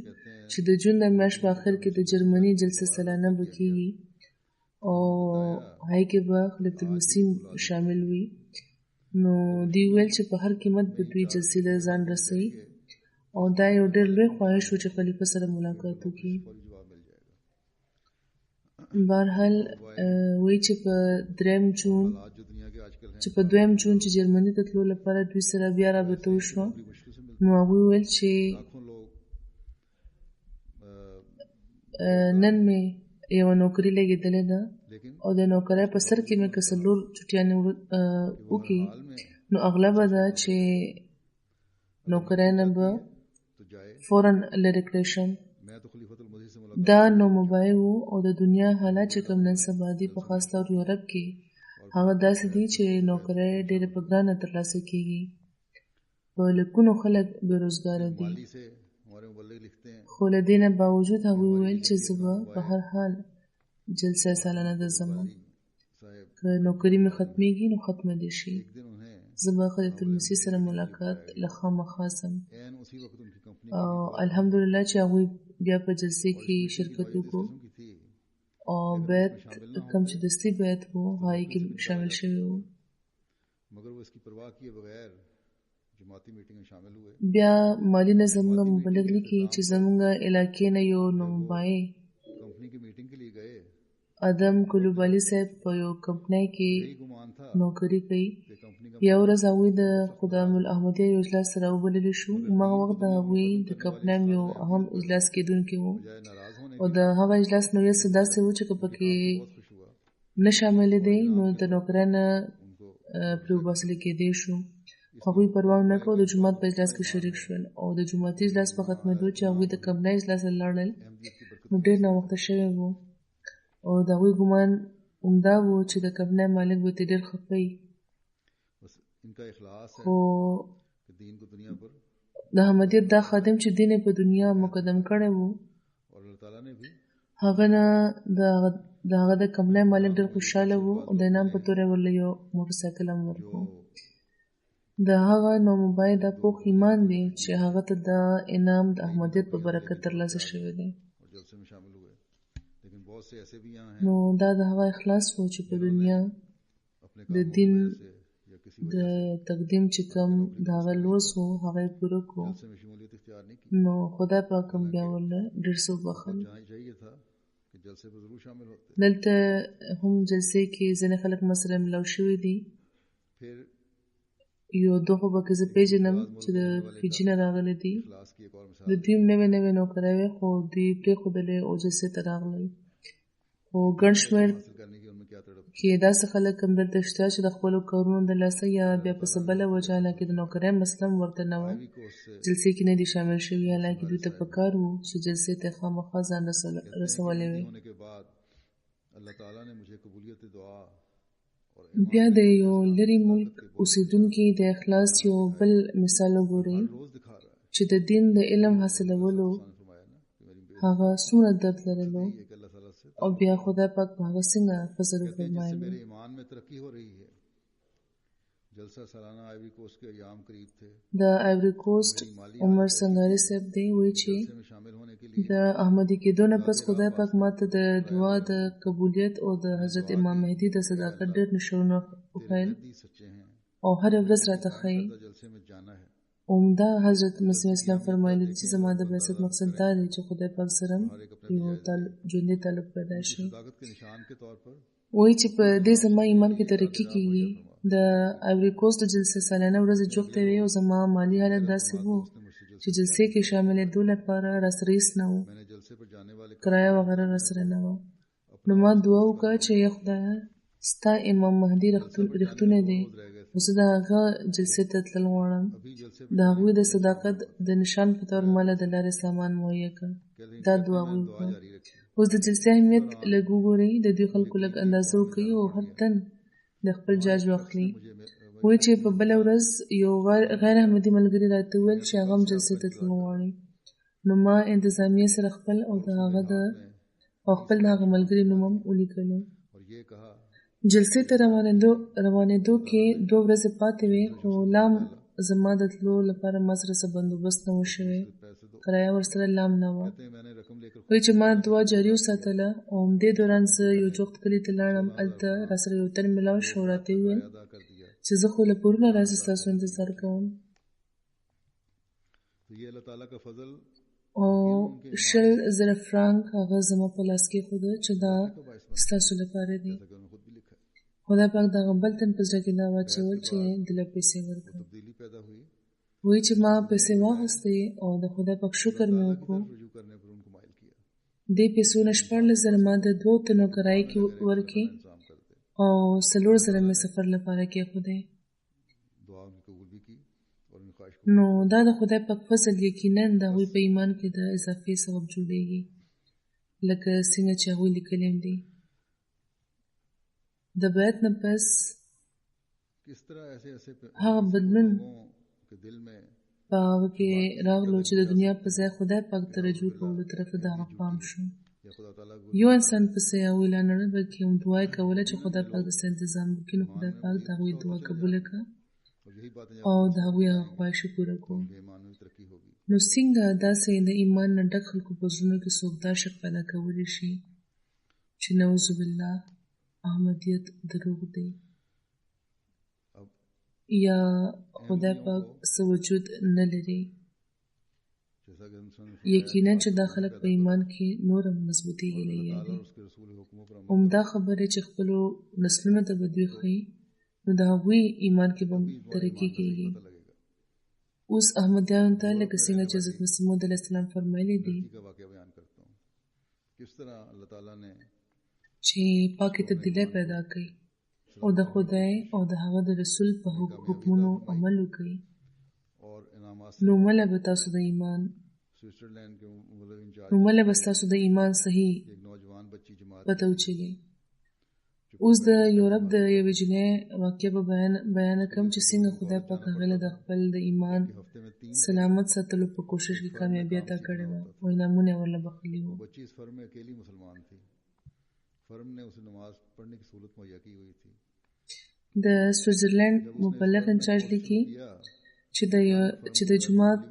چې د جون د میاشت په آخر کې د جرمني جلسه سالانه به کېږي او هغې کې به خلیفة المسیح شامل وي. نو دوی ویل چې په هر قیمت به دوی جلسې له ځان رسوي او دا یو ډېر لوی خواهش و چې خلیفه سره ملاقات وکړي. بهرحال وایي چې په 2 جون چې جرمني ته تلو لپاره دوی سره بیا رابطه وشوه، نو هغوی ویل چې نن مې یوه نوکري لګېدلې ده او د نوکرۍ په سر کې مې که 4 چوټیانې وکړي، نو اغلبه ده چې نوکرۍ نه به فوراً لرې کړی شم. دا نوموبای و او د دنیا حالات چې کوم نن سبا دي په خاص طور یورپ کې هغه داسې دي چې نوکرۍ ډېرې په ګرانه ترلاسه کېږي. په لکونو خلک بېروزګاره دي، خو له دې نه باوجود هغوی ویل چې زه به په هر حال جلسه سالانه ته ځم، که نوکري مې ختمېږي نو ختمه دې شي، زه به خلیفة المسیح سره ملاقات له خامخا ځم. او الحمدلله چې هغوی بیا په جلسې کې شرکت وکړو او بیعت کوم چې دستي بیعت و هغې کې شامل شوي وو. بیا مالی نه زموږ مبلغ لیکي چې زموږ علاقې نه یو نومبای ادم کلوبالي صاحب په یو کمپنۍ کې نوکري کوي. یو ورځ هغوی د خدام الاحمدیه یو اجلاس سره وبللی شو. هماغه وخت د هغوی د کمپنۍ یو اهم اجلاس کېدونکی و او د هغه اجلاس نوعیت څه داسې و چې که پکې نه شاملې دی نو د نوکرانه پرې وباسلې کېدی شو. هغوی پروا نه کړو، د جومات په اجلاس کې شریک شول او د جوماتي اجلاس په ختمېدو چې هغوی د کمپنۍ اجلاس ته لاړل نو ډېر ناوخته شوی و او د هغوی ګمان همدا و چې د کمپنۍ مالک به ترې ډېر خفه وي. خو د احمدیت دا خادم چې دین یې په دنیا مقدم کړی و هغه نه د هغه د کمپنۍ مالک ډېر خوشحاله و او د انعام په توګه یې ورله یو موټرسایکل هم ورکړو. د هغه نومبای دا پوخ ایمان دی چې هغه ته دا انعام د احمدیت په برکت ترلاسه شوی دی. نو دا د هغه اخلاص و چې په دنیا د دین د تقدیم چې کوم د هغه لوس و هغه یې پوره کړو. نو خدای پاک هم بیا ورله ډېر څه وبخل. دلته هم جلسې کې ځینې خلک مسره ملاو شوي دي. یو دوه خو پکې زه پېژنم چې د فیجي نه راغلي دي. د دوی هم نوې نوې نوکرۍ وې خو دوی پرېښودلې او جلسې ته راغلل. خو ګڼ شمېر کې داسې خلک هم دلته شته چې د خپلو کارونو د لاسه یا بیا په څه بله وجه حالانکې د نوکرۍ مسله هم ورته نه وه جلسې کې نه دي شامل شوي حالانکې دوی ته په کار وو چې جلسې ته خامخا ځان رسولی وی. بیا د یو لرې ملک اوسېدونکي د اخلاص یو بل مثال وګورئ چې د دین د علم حاصلولو هغه څومره درد لرلو او بیا خدای پاک په هغه څنګه فضل وفرمایلو. د آیوري کوسټ عمر سنګاري صاحب دی وایي چې د احمدي کېدو نه پس خدای پاک ماته د دعا د قبولیت او د حضرت امام مهدي د صداقت ډېر نشونه وښیل او هره ورځ راته ښیي. عمده حضرت مسیح اسلام فرمایلی چې زما د بعثت مقصد دا دی چې خدای پاک سره یو ژوندی تعلق پیدا شي. وایي چې په دې زما ایمان کې ترقي کېږي. د آیوري کوسټ د جلسې سالانه ورځې جوختې وې او زما مالي حالت داسې و چې جلسې کې شاملېدو لپاره راسره هېڅ نه و، کرایه وغیره راسره نه وه. نو ما دعا وکړه چې یا خدایه ستا امام مهدي رښتونی دی او زه د هغه جلسې ته تلل غواړم. د هغوی د صداقت د نشان په طور ماله د لارې سامان مهیا کړه. دا دعا وکړه. اوس د جلسې اهمیت لږ وګورئ. د دوی خلکو لږ اندازه وکړئ او هر تن د خپل جاج واخلي. وایي چې په بله ورځ یو غیر احمدي ملګري راته وویل چې هغه هم جلسې ته تلل غواړي. نو ما انتظامیې سره خپل او خپل د هغه ملګري نوم هم ولیکلو. جلسې ته روانېدو کې 2 ورځې پاتې وې خو لام زما د تلو لپاره ما سره څه بندوبست نه و شوی، کرایه ورسره لام نه وه. وایي چې ما دعا جاري وساتله او همدې دوران زه یو جوخت کلي ته لاړم. هلته راسره یو تن ملاو شو او راته یې وویل چې زه خو له پرونه راځه ستاسو انتظار کوم او 20,000 فرانک هغه زما په لاس کې ښوده چې دا ستاسو لپاره دی. خدای پاک د هغه بل تن په زړه کې دا واچول چې دله پیسې ورکړه. وایي چې ما پیسې واخیستې او د خدای پاک شکر مې وکړو. دې پیسو نه 14,000 ما د 2 تنو کرایې کې ورکړې او 4,000 مې سفر لپاره کېښودې. نو دا د خدای پاک فضل یقینا د هغوی په ایمان کې د اضافې سبب جوړېږي لکه څنګه چې هغوی لیکلي دي. د بیعت نه پس هغه بدلون په هغه کې راغلو چې د دنیا په ځای خدای پاک ته رجوع کولو طرف ته د هغه پام شو. یو انسان پسې هغوی لا نه بلکې هم دعا یې کوله چې خدای پاک د څه انتظام وکړي. نو خدای پاک د هغوی دعا قبوله کړه او د هغوی هغه خواهش یې پوره کړو. نو څنګه داسې د ایمان نه ډک خلکو په زړونو کې څوک دا شک پیدا کولی شي چې نعوذ بالله احمدیت دروغ دی. یا خدای پاک څه وجود نه لري. یقینا چې دا خلک په ایمان کې نورم مضبوطیږي لري. همدا خبره چې خپلو نسلونو ته به دوی ښیي نو د هغوی ایمان کې به ترقي کېږي. اوس احمدیانو ته لکه څنګه چې حضرت مسیح موعود علیه السلام فرمایلی دي چې پاکې تبدیلی پیدا کړئ او د خدای او د هغه د رسول په حکمونو عمل وکړئ نو مله به ستاسو د ایمان صحیح پته وچلي. اوس د یورپ د یوې جنۍ واقعه به بیان کړم چې څنګه خدای پاک هغې له د خپل د ایمان سلامت ساتلو په کوشش کې کامیابي عطا کړې وه او انعامونه یې ورله بخښلي وو. د سویټزرلینډ مبلغ انچارج لیکي چې د جومات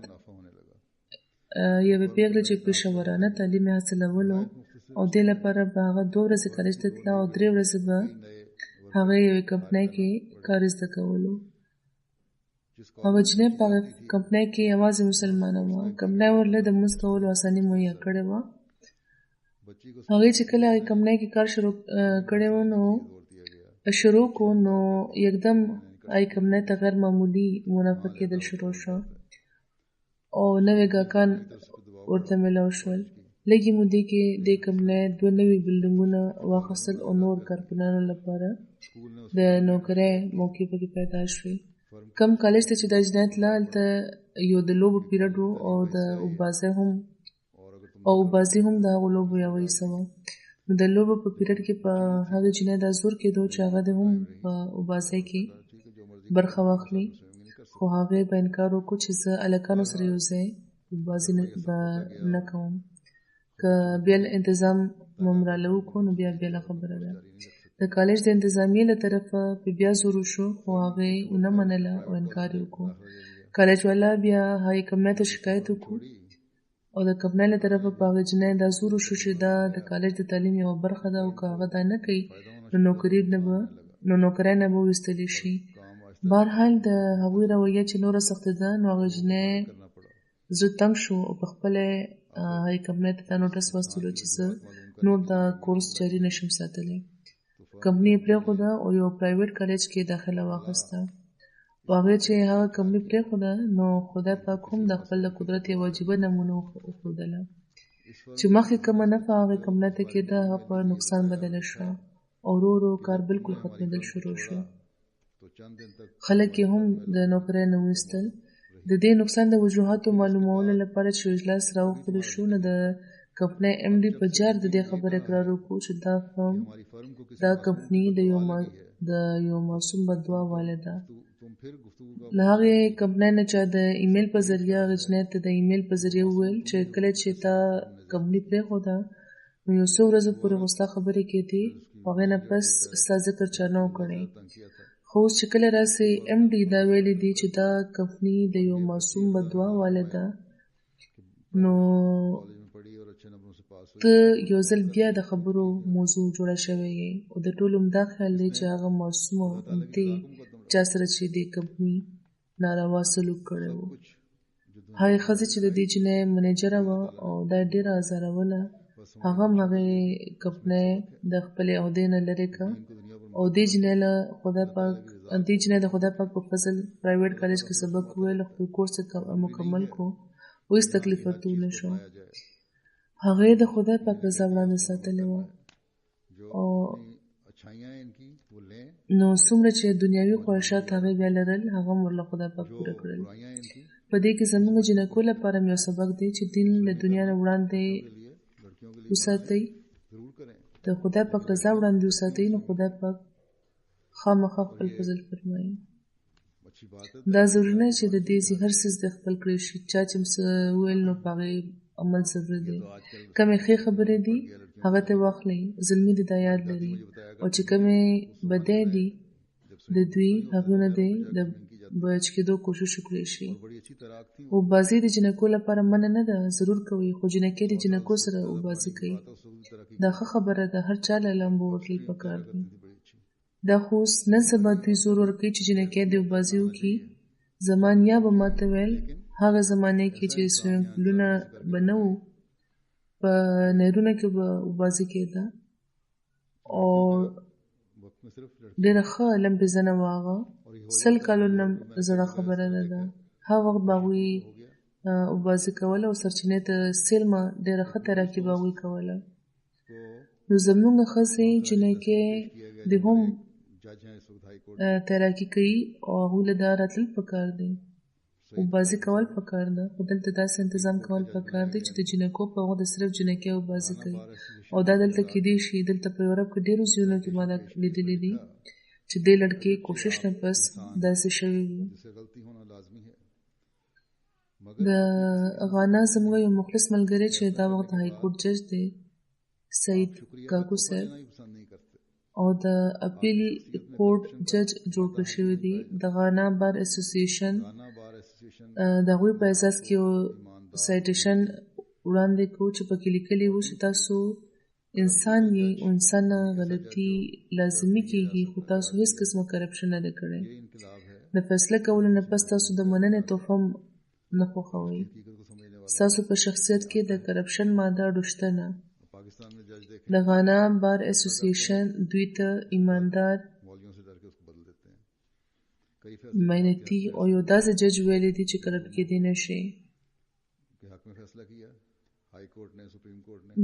یوې پیغلې چې پیښورانه تعلیم یې حاصلولو او دې لپاره به هغه 2 ورځې کالج ته تله او 3 ورځې به هغه یوې کمپنۍ کې کار زده کولو. هغه جنۍ په هغه کمپنۍ کې یوازې مسلمانه وه. کمپنۍ ورله د لمونځ کولو اساني مهیا کړې وه. هغې چې کله هغې کمپنۍ کې کار شروع کو نو یکدم هغې کمپنۍ ته غیر معمولي منافع کېدل شروع شو او نوې ګاهکان ورته میلاو شول. لږې مودې کې دې کمپنۍ 2 نوي بلډینګونه واخیستل او نور کارکوونانو لپاره د نوکرۍ موقع پکې پیدا شوې. کم کالج ته چې دا جنۍ تله هلته یو د لوبو پیریډ و او د اوبازي هم د هغو لوبو یوه حصه وه. نو د لوبو په پیریډ کې په هغې جنۍ دا زور کېدو چې هغه د هم په اوبازۍ کې برخه واخلي خو هغې به انکار وکړو چې زه هلکانو سره یو ځای اوبازي به نه کوم. که بیا انتظام ممراله وکړو نو بیا بېله خبره ده. د کالج د انتظامیې له طرفه په بیا زور وشو خو هغې ونه منله او انکار یې وکړو. کالج والا بیا هغې کمپنۍ ته شکایت وکړو او د کمپنۍ له طرفه په هغې جنۍ دا زور وشو چې دا د کالج د تعلیم یوه برخه ده او که هغه دا نه کوي نو نوکرۍ نه به ویستلی شي. بهرحال د هغوی رویه چې نوره سختېده نو هغې جنۍ زړه تنګ شو او په خپله هغې کمپنۍ ته دا نوټس واستولو چې زه نور دا کورس جاري نشم ساتلی. کمپنۍ یې پرېښوده او یو پرایویټ کالج کې داخله واخیسته. په هغې چې هغه کمپنۍ پرېښوده نو خدای پاک هم د خپل د قدرت یوه عجیبه نمونه وښودله چې مخکې کومه نفع هغې کمپنۍ ته کېده هغه په نقصان بدله شوه او ورو ورو کار بلکل ختمېدل شروع شو. خلک یې هم د نوکرۍ نه وایستل. د دې نقصان د وجوهاتو معلومولو لپاره چې اجلاس راوغوښتل شو نو د کمپنۍ ایم ډي په جار د دې خبرې اقرار وکړو چې دا کمپنۍ د یو معصوم بددعا واله ده. له هغې کمپنۍ نه چا د ایمیل په ذریعه هغې جنۍ ته د ایمیل په ذریعه وویل چې کله چې تا کمپنۍ پرېښوده نو یو څو ورځو پورې خو ستا خبرې کېدې خو هغې نه پس ستا ذکر چا نه و کړی. خو اوس چې کله راسې ایم ډي دا ویلی دی چې دا کمپنۍ د یو معصوم بددعا واله ده نو ته یو ځل بیا د خبرو موضوع جوړه شوی یې او د ټولو همدا خیال دی چې هغه معصومه امتې چا سره چې دې کمپنۍ ناروا سلوک کړی و. هغې ښځې چې د دې جنۍ منیجره وه او دا یې ډېره ازاروله هغه هم هغې کمپنۍ د خپلې عهدې نه لرې کړه او دې جنۍ د خدای پاک په فضل پرایویټ کالج کې سبق وویل او خپل کورس مکمل کړو او هېڅ تکلیف ورته ونه شو. هغې د خدای پاک رضا وړاندې ساتلې وه او نو څومره چې دنیاوي خواهشات هغې بیا لرل هغه هم ورله خدای پاک پوره کړل. په دې کې زموږ جنکو لپاره یو سبق دی چې دین له دنیا نه وړاندې وساتئ، د خدای پاک رضا وړاندې وساتئ نو خدای پاک خامخا خپل فضل فرمایي. دا ضروري نه چې د دې هر څه د خپل کړی شي. چا چې څه وویل نو په هغې عمل ضروري دی. کمې ښې خبرې دي هغه ته واخلئ، ظلمي دې دا یاد لري او چې کمې بدۍ دي د دوی هغونه دی د بچ کېدو کوشش وکړی شي. اوبازي د جنکو لپاره منع نه ده، ضرور کوي، خو جنکۍ د جنکو سره اوبازي کوي. دا ښه خبره ده، هر چا له لامبو وتل پکار دي. دا خو اوس نن سبا دوی زور ورکوي چې جنکۍ دیوبازي وکړي. زمان یا به ماته ویل هغه زمانې کې چې سویمنګ پولونه به نه وو، په نهرونه کې به اوبازي کېده او ډېره ښه لمبې زنه وه هغه. 100 کالو نه زړه خبره ده دا. هغه وخت به هغوی اوبازي کوله او سرچینې ته سیلمه ډېره ښه تیراکي به هغوی کوله. نو زموږ ښځې جنکۍ د هم تیراکي کوي او هغوی له دا راتلل پکار دی، اوبازي کول پکار ده. خو دلته داسې انتظام کول پکار دی چې د جنکو په وخت صرف جنکۍ اوبازي کوي. او دا دلته کېدی شي، دلته په یورپ کې ډېرو ځایونو کې ما دا لیدلي دي چې دې لړکې کوشش نه پس داسې شوي وي. د غانا زموږ یو مخلص ملګری چې دا وخت د های کورټ جج دی، سعید کاکو صاحب، او د اپیل کورټ جج جوړ کړی شوی دی. د غانا بار اسوسییشن د هغوی په اساس کې یو سایټیشن وړاندې کړو چې پکې لیکلي وو چې تاسو انسان یې او انسان نه غلطي لازمي کېږي، خو تاسو هیڅ قسمه کرپشن نه دی کړی. د فیصله کولو نه پس تاسو د مننې تحفه نه خوښوئ. ستاسو په شخصیت کې د کرپشن ماده ډوشته نه. د غانا بار اسوسییشن دوی ته ایماندار، محنتي او یو داسې جج ویلی دی چې کرپټ کېدی نه شي.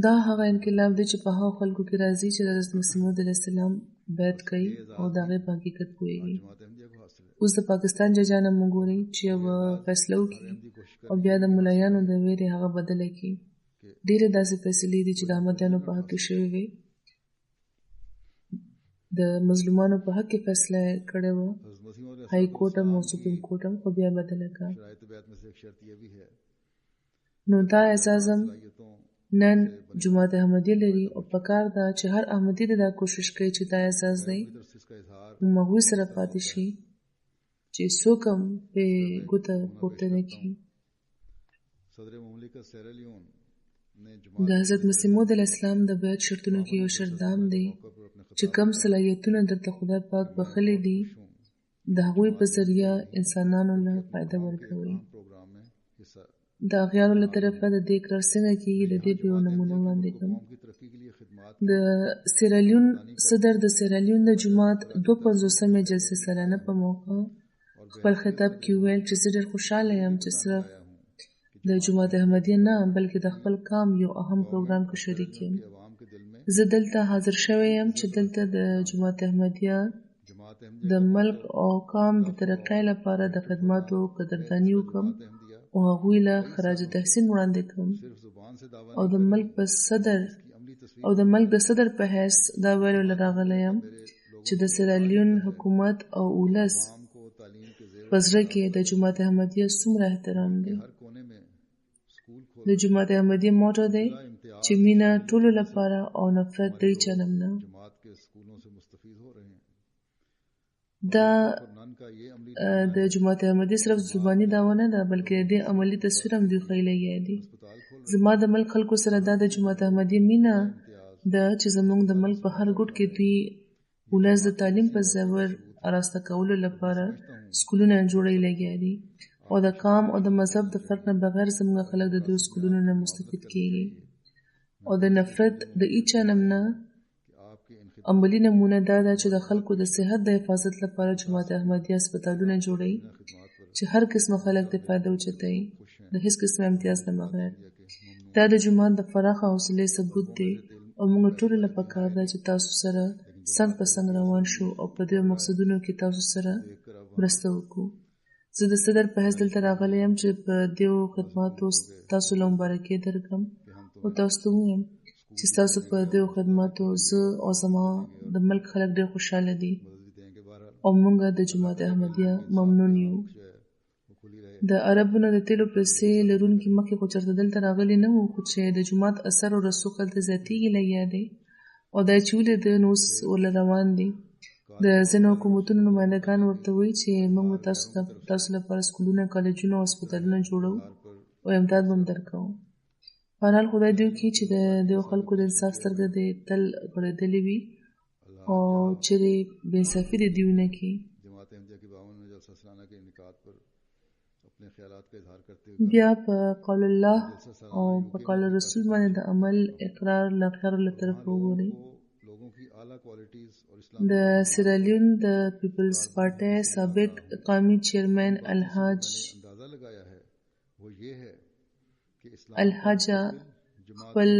دا هغه انقلاب دی چې په هغو خلکو کې راځي چې د حضرت مسیح موعود علیه السلام بیعت کوي او د هغې په حقیقت پوهېږي. اوس د پاکستان ججان هم وګورئ چې یوه فیصله وکړي او بیا د ملایانو د ویرې هغه بدله کړي. ډېرې داسې فیصلې دي چې د احمدیانو په حق کې شوې وې، د مظلومانو په حق کې فیصله کړې وه، های کورټ هم او سپریم کورټ هم، خو بیا بدله کړه. نو دا احساس هم نن جماعت احمدیه لري او پکار ده چې هر احمدي دا کوشش کوي چې دا احساس دی هغوی سره پاتې شي چې څوک هم پې ګوته پورته نه کړي. د حضرت مسیح موعود علیه السلام د بیعت شرطونو کې یو شرط دام دی چې کم صلاحیتونه درته خدای پاک بخښلي دي د هغوی په ذریعه انسانانو له فایده ورکوي. د اغیارو له طرفه د دې اقرار څنګه کېږي، د دې به یو نمونه وړاندې کړم. د سیرالیون صدر د سیرالیون د جومات 250مې جلسې سلانه په موقع خپل خطاب کې وویل چې زه ډېر خوشحاله یم چې صرف د جماعت احمدیه نه بلکې د خپل قام یو اهم پروګرام کې شریک یم. زه دلته حاضر شوی یم چې دلته د جماعت احمدیه د ملک او قام د ترقۍ لپاره د خدماتو قدرداني وکړم او هغوی له خراج تحسین وړاندې کړم او د ملک د صدر په حیث دا ویلو له راغلی یم چې د سیرالیون حکومت او ولس په زړه کې د جماعت احمدیه څومره احترام دی. د جماعت احمدیه موټو دی چې مینه ټولو لپاره او نفرت د هیچا نه. دا د جماعت احمدیه صرف زباني دعوه نه ده بلکې د دې عملي تصویر هم دوی ښیي لګیا دي. زما د ملک خلکو سره دا د جماعت احمدیه مینه ده چې زموږ د ملک په هر ګوټ کې دوی ولس د تعلیم په زور راسته کولو لپاره سکولونه جوړی لګیا دي او د قام او د مذهب د فرق نه بغیر زموږ خلک د دوی سکولونو نه مستفید کیږي او د نفرت د هیچا نه. عملي نمونه دا ده چې د خلکو د صحت د حفاظت لپاره جماعت احمدیه هسپتالونه جوړوي چې هر قسمه خلک د فایده اوچتوي د هیڅ قسم امتیاز نه بغیر. دا د جماعت د پراخه حوصلې ثبوت دی او موږ ټولو له پکار ده چې تاسو سره څنګ په څنګ روان شو او په دې مقصدونو کې تاسو سره مرسته وکړو. زه د صدر په حیث دلته راغلی یم چې په دې خدماتو تاسو له مبارکۍ درکړم او تاسو ته ووایم چې ستاسو په دې خدماتو زه او زما د ملک خلک ډېر خوشحاله دي او موږ د جماعت احمدیه ممنون یو. د عربونو د تیلو پیسې لرونکي مخکې خو چېرته دلته راغلي نه وو، خو چې د جومات اثر او رسوخ هلته زیاتېږي لګیا دی او دا چې ولیده نو اوس ورله روان دي. د ځینو حکومتونو نمایندګان ورته وایي چې موږ به تاسو لپاره سکولونه، کالجونه او هسپتالونه جوړو او امداد به هم درکوو. په هر حال خدای دې وکړي چې د دې خلکو د انصاف سترګه دې تل غړېدلې وي او چیرې بې انصافي د دیونه کې. بیا په قول الله او په قول رسول باندې د عمل اقرار لغیر له طرف وګورئ. د سیرالیون د پیپلز پارټۍ سابق قومي چیرمن الحاجه خپل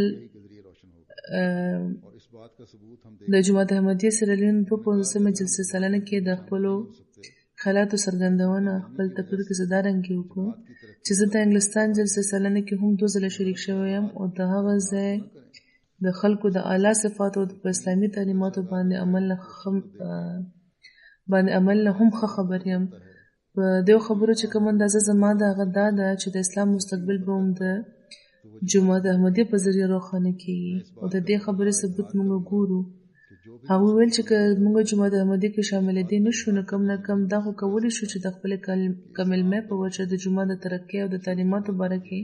د جماعت احمدیه سیرالیون 215 جلسه سالانه کې د خپلو خیالاتو څرګندونه خپل تقریر کې زدارنګي وکړو چې زه د انګلستان جلسه سالانه کې هم 2 ځله شریک شوی یم او د هغه ځای د خلکو د اعلی صفاتو او د اسلامي تعلیماتو باندې عمل نه هم ښه خبر یم. په دې خبرو چې کوم اندازه زما د هغه دا ده چې د اسلام مستقبل به هم د جماعت احمدیه په ذریعه روښانه کیږي او د دې خبرې ثبوت موږ ګورو. هغه ویل چې که موږ جماعت احمدیه کې شامل دي نشو نو کم نه کم دا خو کولی شو چې د خپل کملمه په وجه د جماعت د ترقۍ او د تعلیماتو باره کې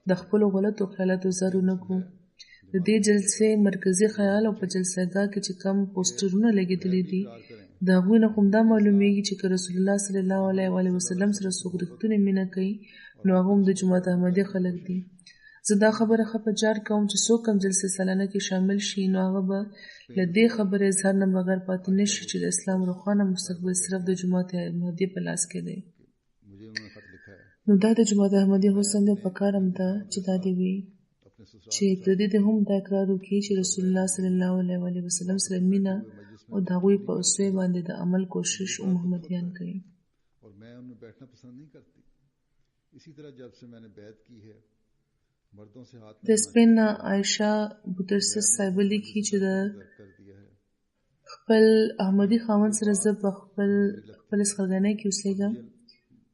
د خپل غلطو خیالاتو زارو نه کو. د دې جلسې مرکزی خیال او په جلسهګاه کې چې کم پوسټرونه لګېدلي دي د هغوی نه هم دا معلومیږي چې که رسول الله صلی الله علیه وسلم سره څوک رښتونې مینه کوي نو هغه هم د جماعت احمدیه خلک دي. زه دا خبره ښه په جار کوم چې څوک هم جلسه سالانه کې شامل شي نو هغه به له دې خبرې اظهار نه بغیر پاتې نه شي چې د اسلام روښانه مستقبل صرف د جماعت احمدیه په لاس کې دی. نو دا د جماعت احمدیه حسن دی په کار هم ده چې دا دې وي چې پردي دې هم دا اقرار وکړي چې رسول الله صلی الله علیه وسلم سره مینه او د هغوی په اسوې باندې د عمل کوشش او محمدیان کوي. د سپین عایشه بوترسس صاحب لیکي چې د خپل احمدي خاوند سره زه په خپل سخرګنۍ کې اوسېږم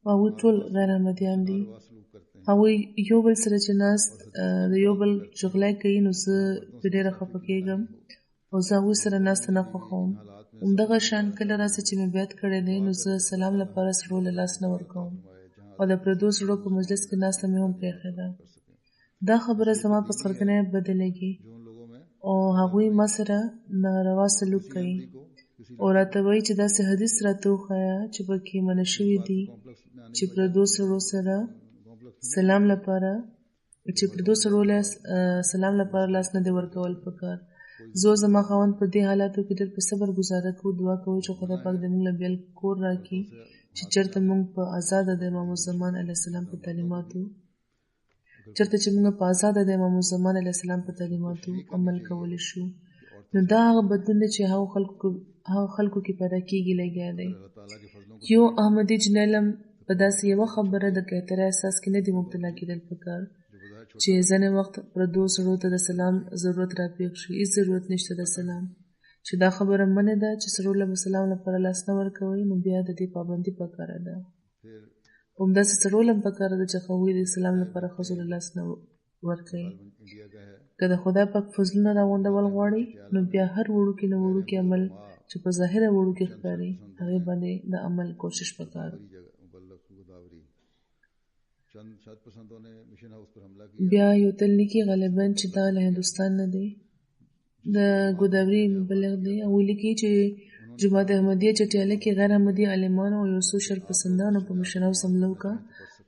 او هغوی ټول غیر احمدیان دي. هغوی یو بل سره چې ناست د یو بل جغلی کوي نو زه ډېره خفه کېږم او زه هغوی سره ناسته نه خوښوم. همدغه شان کله راسي چې مې بیعت کړی دی نو زه سلام لپاره سړو له لاس نه ورکوم او د پردو سړو په مجلس کې ناسته مې هم پرېښې ده. دا خبره زما په سخرګنۍ بده لګي او هغوی ما سره ناروا سلوک کوي او راته وایي چې داسې حدیث راته وښایه چې پکې منع شوي دي چې پردو سړو سره سلام لپاره لاس نه دی ورکول پکار. زه زما خاوند په دې حالاتو کې ډېر په صبر ګزاره کوو. دعا کوو چې خدای پاک دې موږ له بیل کور راکړي چې چېرته موږ په آزاده د امام الزمان علیه السلام په تعلیماتو عمل کولی شو. نو دا هغه بدلون دی چې هغه خلکو کې پیدا کېږي لګیا دی. یو احمدي جنیلم په داسې یوه خبره د کهتره احساس کې نه دی مبتلا کېدل پکار چې ځینې وخت پردو سړو ته د سلام ضرورت راپېښ شي. هېڅ ضرورت نشته د سلام چې دا خبره منع ده چې سړو له سلام لپاره لاس نه ورکوئ نو بیا د دې پابندي پکاره ده. همداسې سړو له هم پکاره ده چې هغوی د سلام لپاره ښځو له لاس نه ورکوي. که د خدای پاک فضلونه راغونډول غواړي نو بیا هر وړوکي نه وړوکي عمل چې په ظاهره وړوکي ښکاري هغې باندې د عمل کوشش پکار. بیا یو تل لیکي غالباً چې دا له هندوستان نه دی د ګوداوري مبلغ دی او لیکي چې جماعت احمدیه چټیاله کې غیر احمدي عالمانو او یو څو شرپسندانو په مشرانو حمله وکړه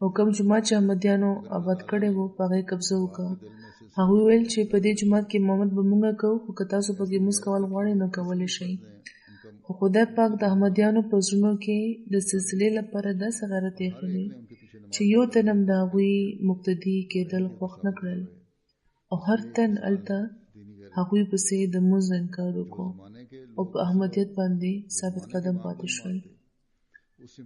او کوم جومات چې احمدیانو آباد کړی و په هغې قبضه وکړه. هغوی ویل چې په دې جومات کې امامت به مونږ کوو خو که تاسو پکې لمونځ کول غواړئ نو کولی شئ. خو خدای پاک د احمدیانو په زړونو کې د سلسلې لپاره داسې غیرت ایښی دی چې یو تن هم د هغوی مقتدي کېدل خوښ نه کړل او هر تن هلته هغوی پسې د لمونځ نه انکار وکړو او په احمدیت باندې ثابت قدم پاتې شول.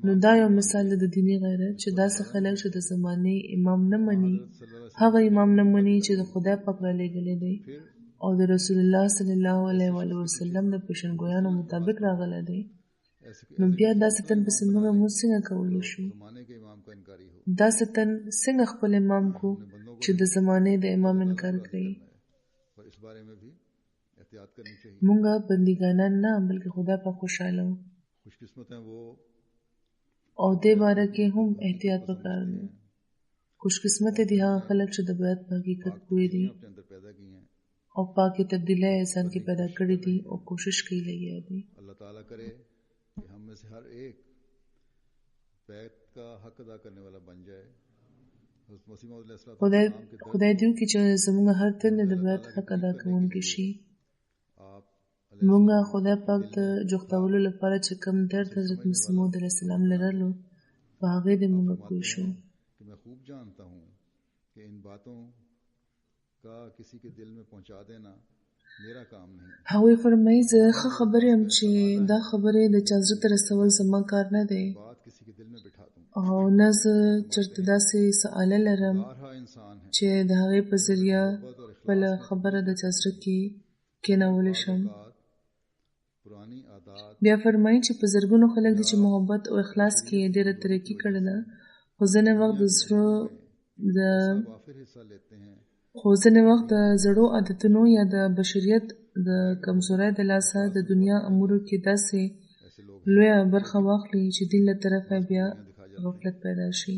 نو دا یو مثال د دیني غیرت چې داسې خلک چې د زمانې امام نه مني هغه امام نه مني چې د خدای پاک را لېږلی دی او د رسول الله صلی الله علیه وسلم د پیشنګویانو مطابق راغلی دی. نو بیا داسې تن پسې موږ لمونځ څنګه کولی شو؟ داسې تن څنګه خپل امام کو چې د زمانې د امام انکار کوي؟ مونږه بندګانان نه بلکې خدای پاک خوشحاله وو او دې باره کې هم احتیاط پکار دی. خوش قسمت دي هغه خلک چې د بیعت په حقیقت پوه دي او پاکي تبدیلی انسان کې پیدا کړې دي او کوشش کوي لګیا دي. اللہ تعالیٰ کرے کہ ہم میں سے ہر ایک بیت کا حق ادا کرنے والا بن جائے. حضرت مسیح موعود علیہ السلام خدای دې وکړي چې زموږ هر تن د بیت حق ادا کوونکی شي. مونږه خدای پاک ته جوختولو لپاره چې کوم درد حضرت مسیح موعود علیه السلام لرلو په هغې د مونږ پوه شو. میں خوب جانتا ہوں کہ ان باتوں کا کسی کے دل میں پہنچا دینا میرا کام نہیں. هغوی فرمایي زه ښه خبر یم چې دا خبرې د چا زړه ته رسول زما کار نه دی بات کسی کے دل میں بٹھا دوں. او نه زه چېرته داسې څه آله لرم چې د هغې په ذریعه خپله خبره د چا زړه کې کېنولی شم. بیا فرمایي چې په زرګونو خلک دي چې محبت او اخلاص کې ډېره ترقي کړې ده، خو ځینې وخت د زړو عادتونو یا د بشریت د کمزورۍ د لاسه د دنیا امورو کې داسې لویه برخه واخلي چې دین له طرفه بیا غفلت پیدا شي.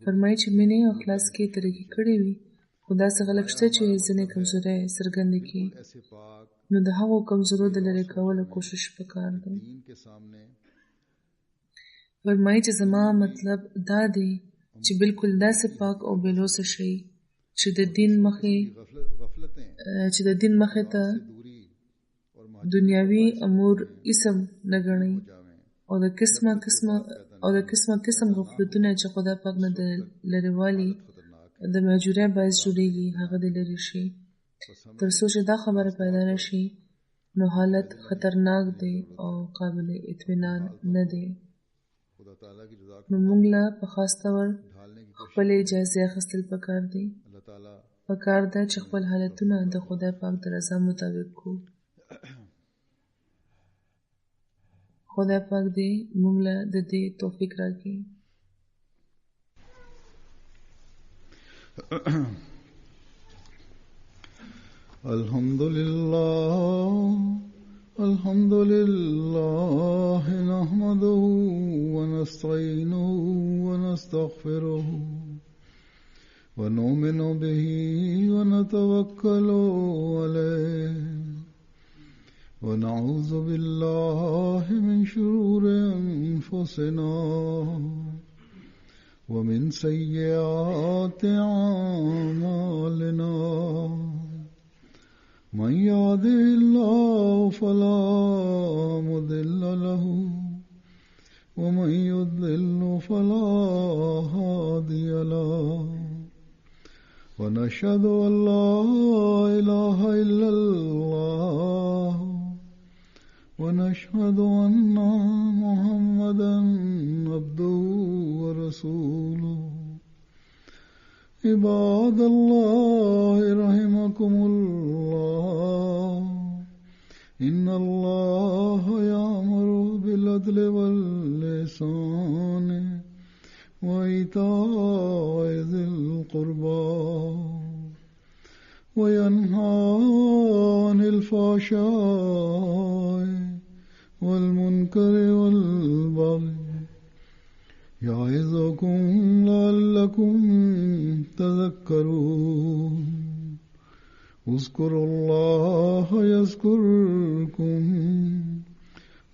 فرمایي چې مینې او اخلاص کې ترقي کړې وي، خو داسې خلک شته چې ځینې کمزورۍ څرګندې کړي، نو د هغو کمزورو د لرې کولو کوشش پکار دی. فرمایي چې زما مطلب دا دی چې بالکل داسې پاک او بېلوثه شئ چې د دین مخې ته دنیاوي امور اسم نه ګڼئ او د قسمه قسم غفلتونه چې خدای پاک نه د لرېوالي د مهجورۍ باعث جوړېږي هغه د لرې شي. تر څو چې دا خبره پیدا نه شي نو حالت خطرناک دی او قابل اطمینان نه دی. نو موږ له په خاص ډول خپلې جایزې اخیستل پکار دی. پکار ده چې خپل حالتونه د خدای پاک د رضا مطابق کړو. خدای پاک دې موږ له د دې توفیق راکړي. الحمد لله نحمده ونستعينه ونستغفره ونؤمن به ونتوكل عليه ونعوذ بالله من شرور أنفسنا ومن سيئات أعمالنا. من يهده الله فلا مضل له ومن يضلل فلا هادي له. ونشهد أن لا إله إلا الله ونشهد أن محمدا عبده ورسوله. عباد الله رحمكم الله إن الله يأمر بالعدل والإحسان وإيتاء ذي القربى وينهى عن الفحشاء والمنكر والبغي يعظكم لعلكم تذكرون. اذكروا الله يذكركم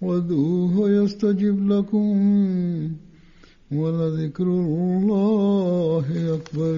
وادعوه يستجب لكم ولذكر الله أكبر.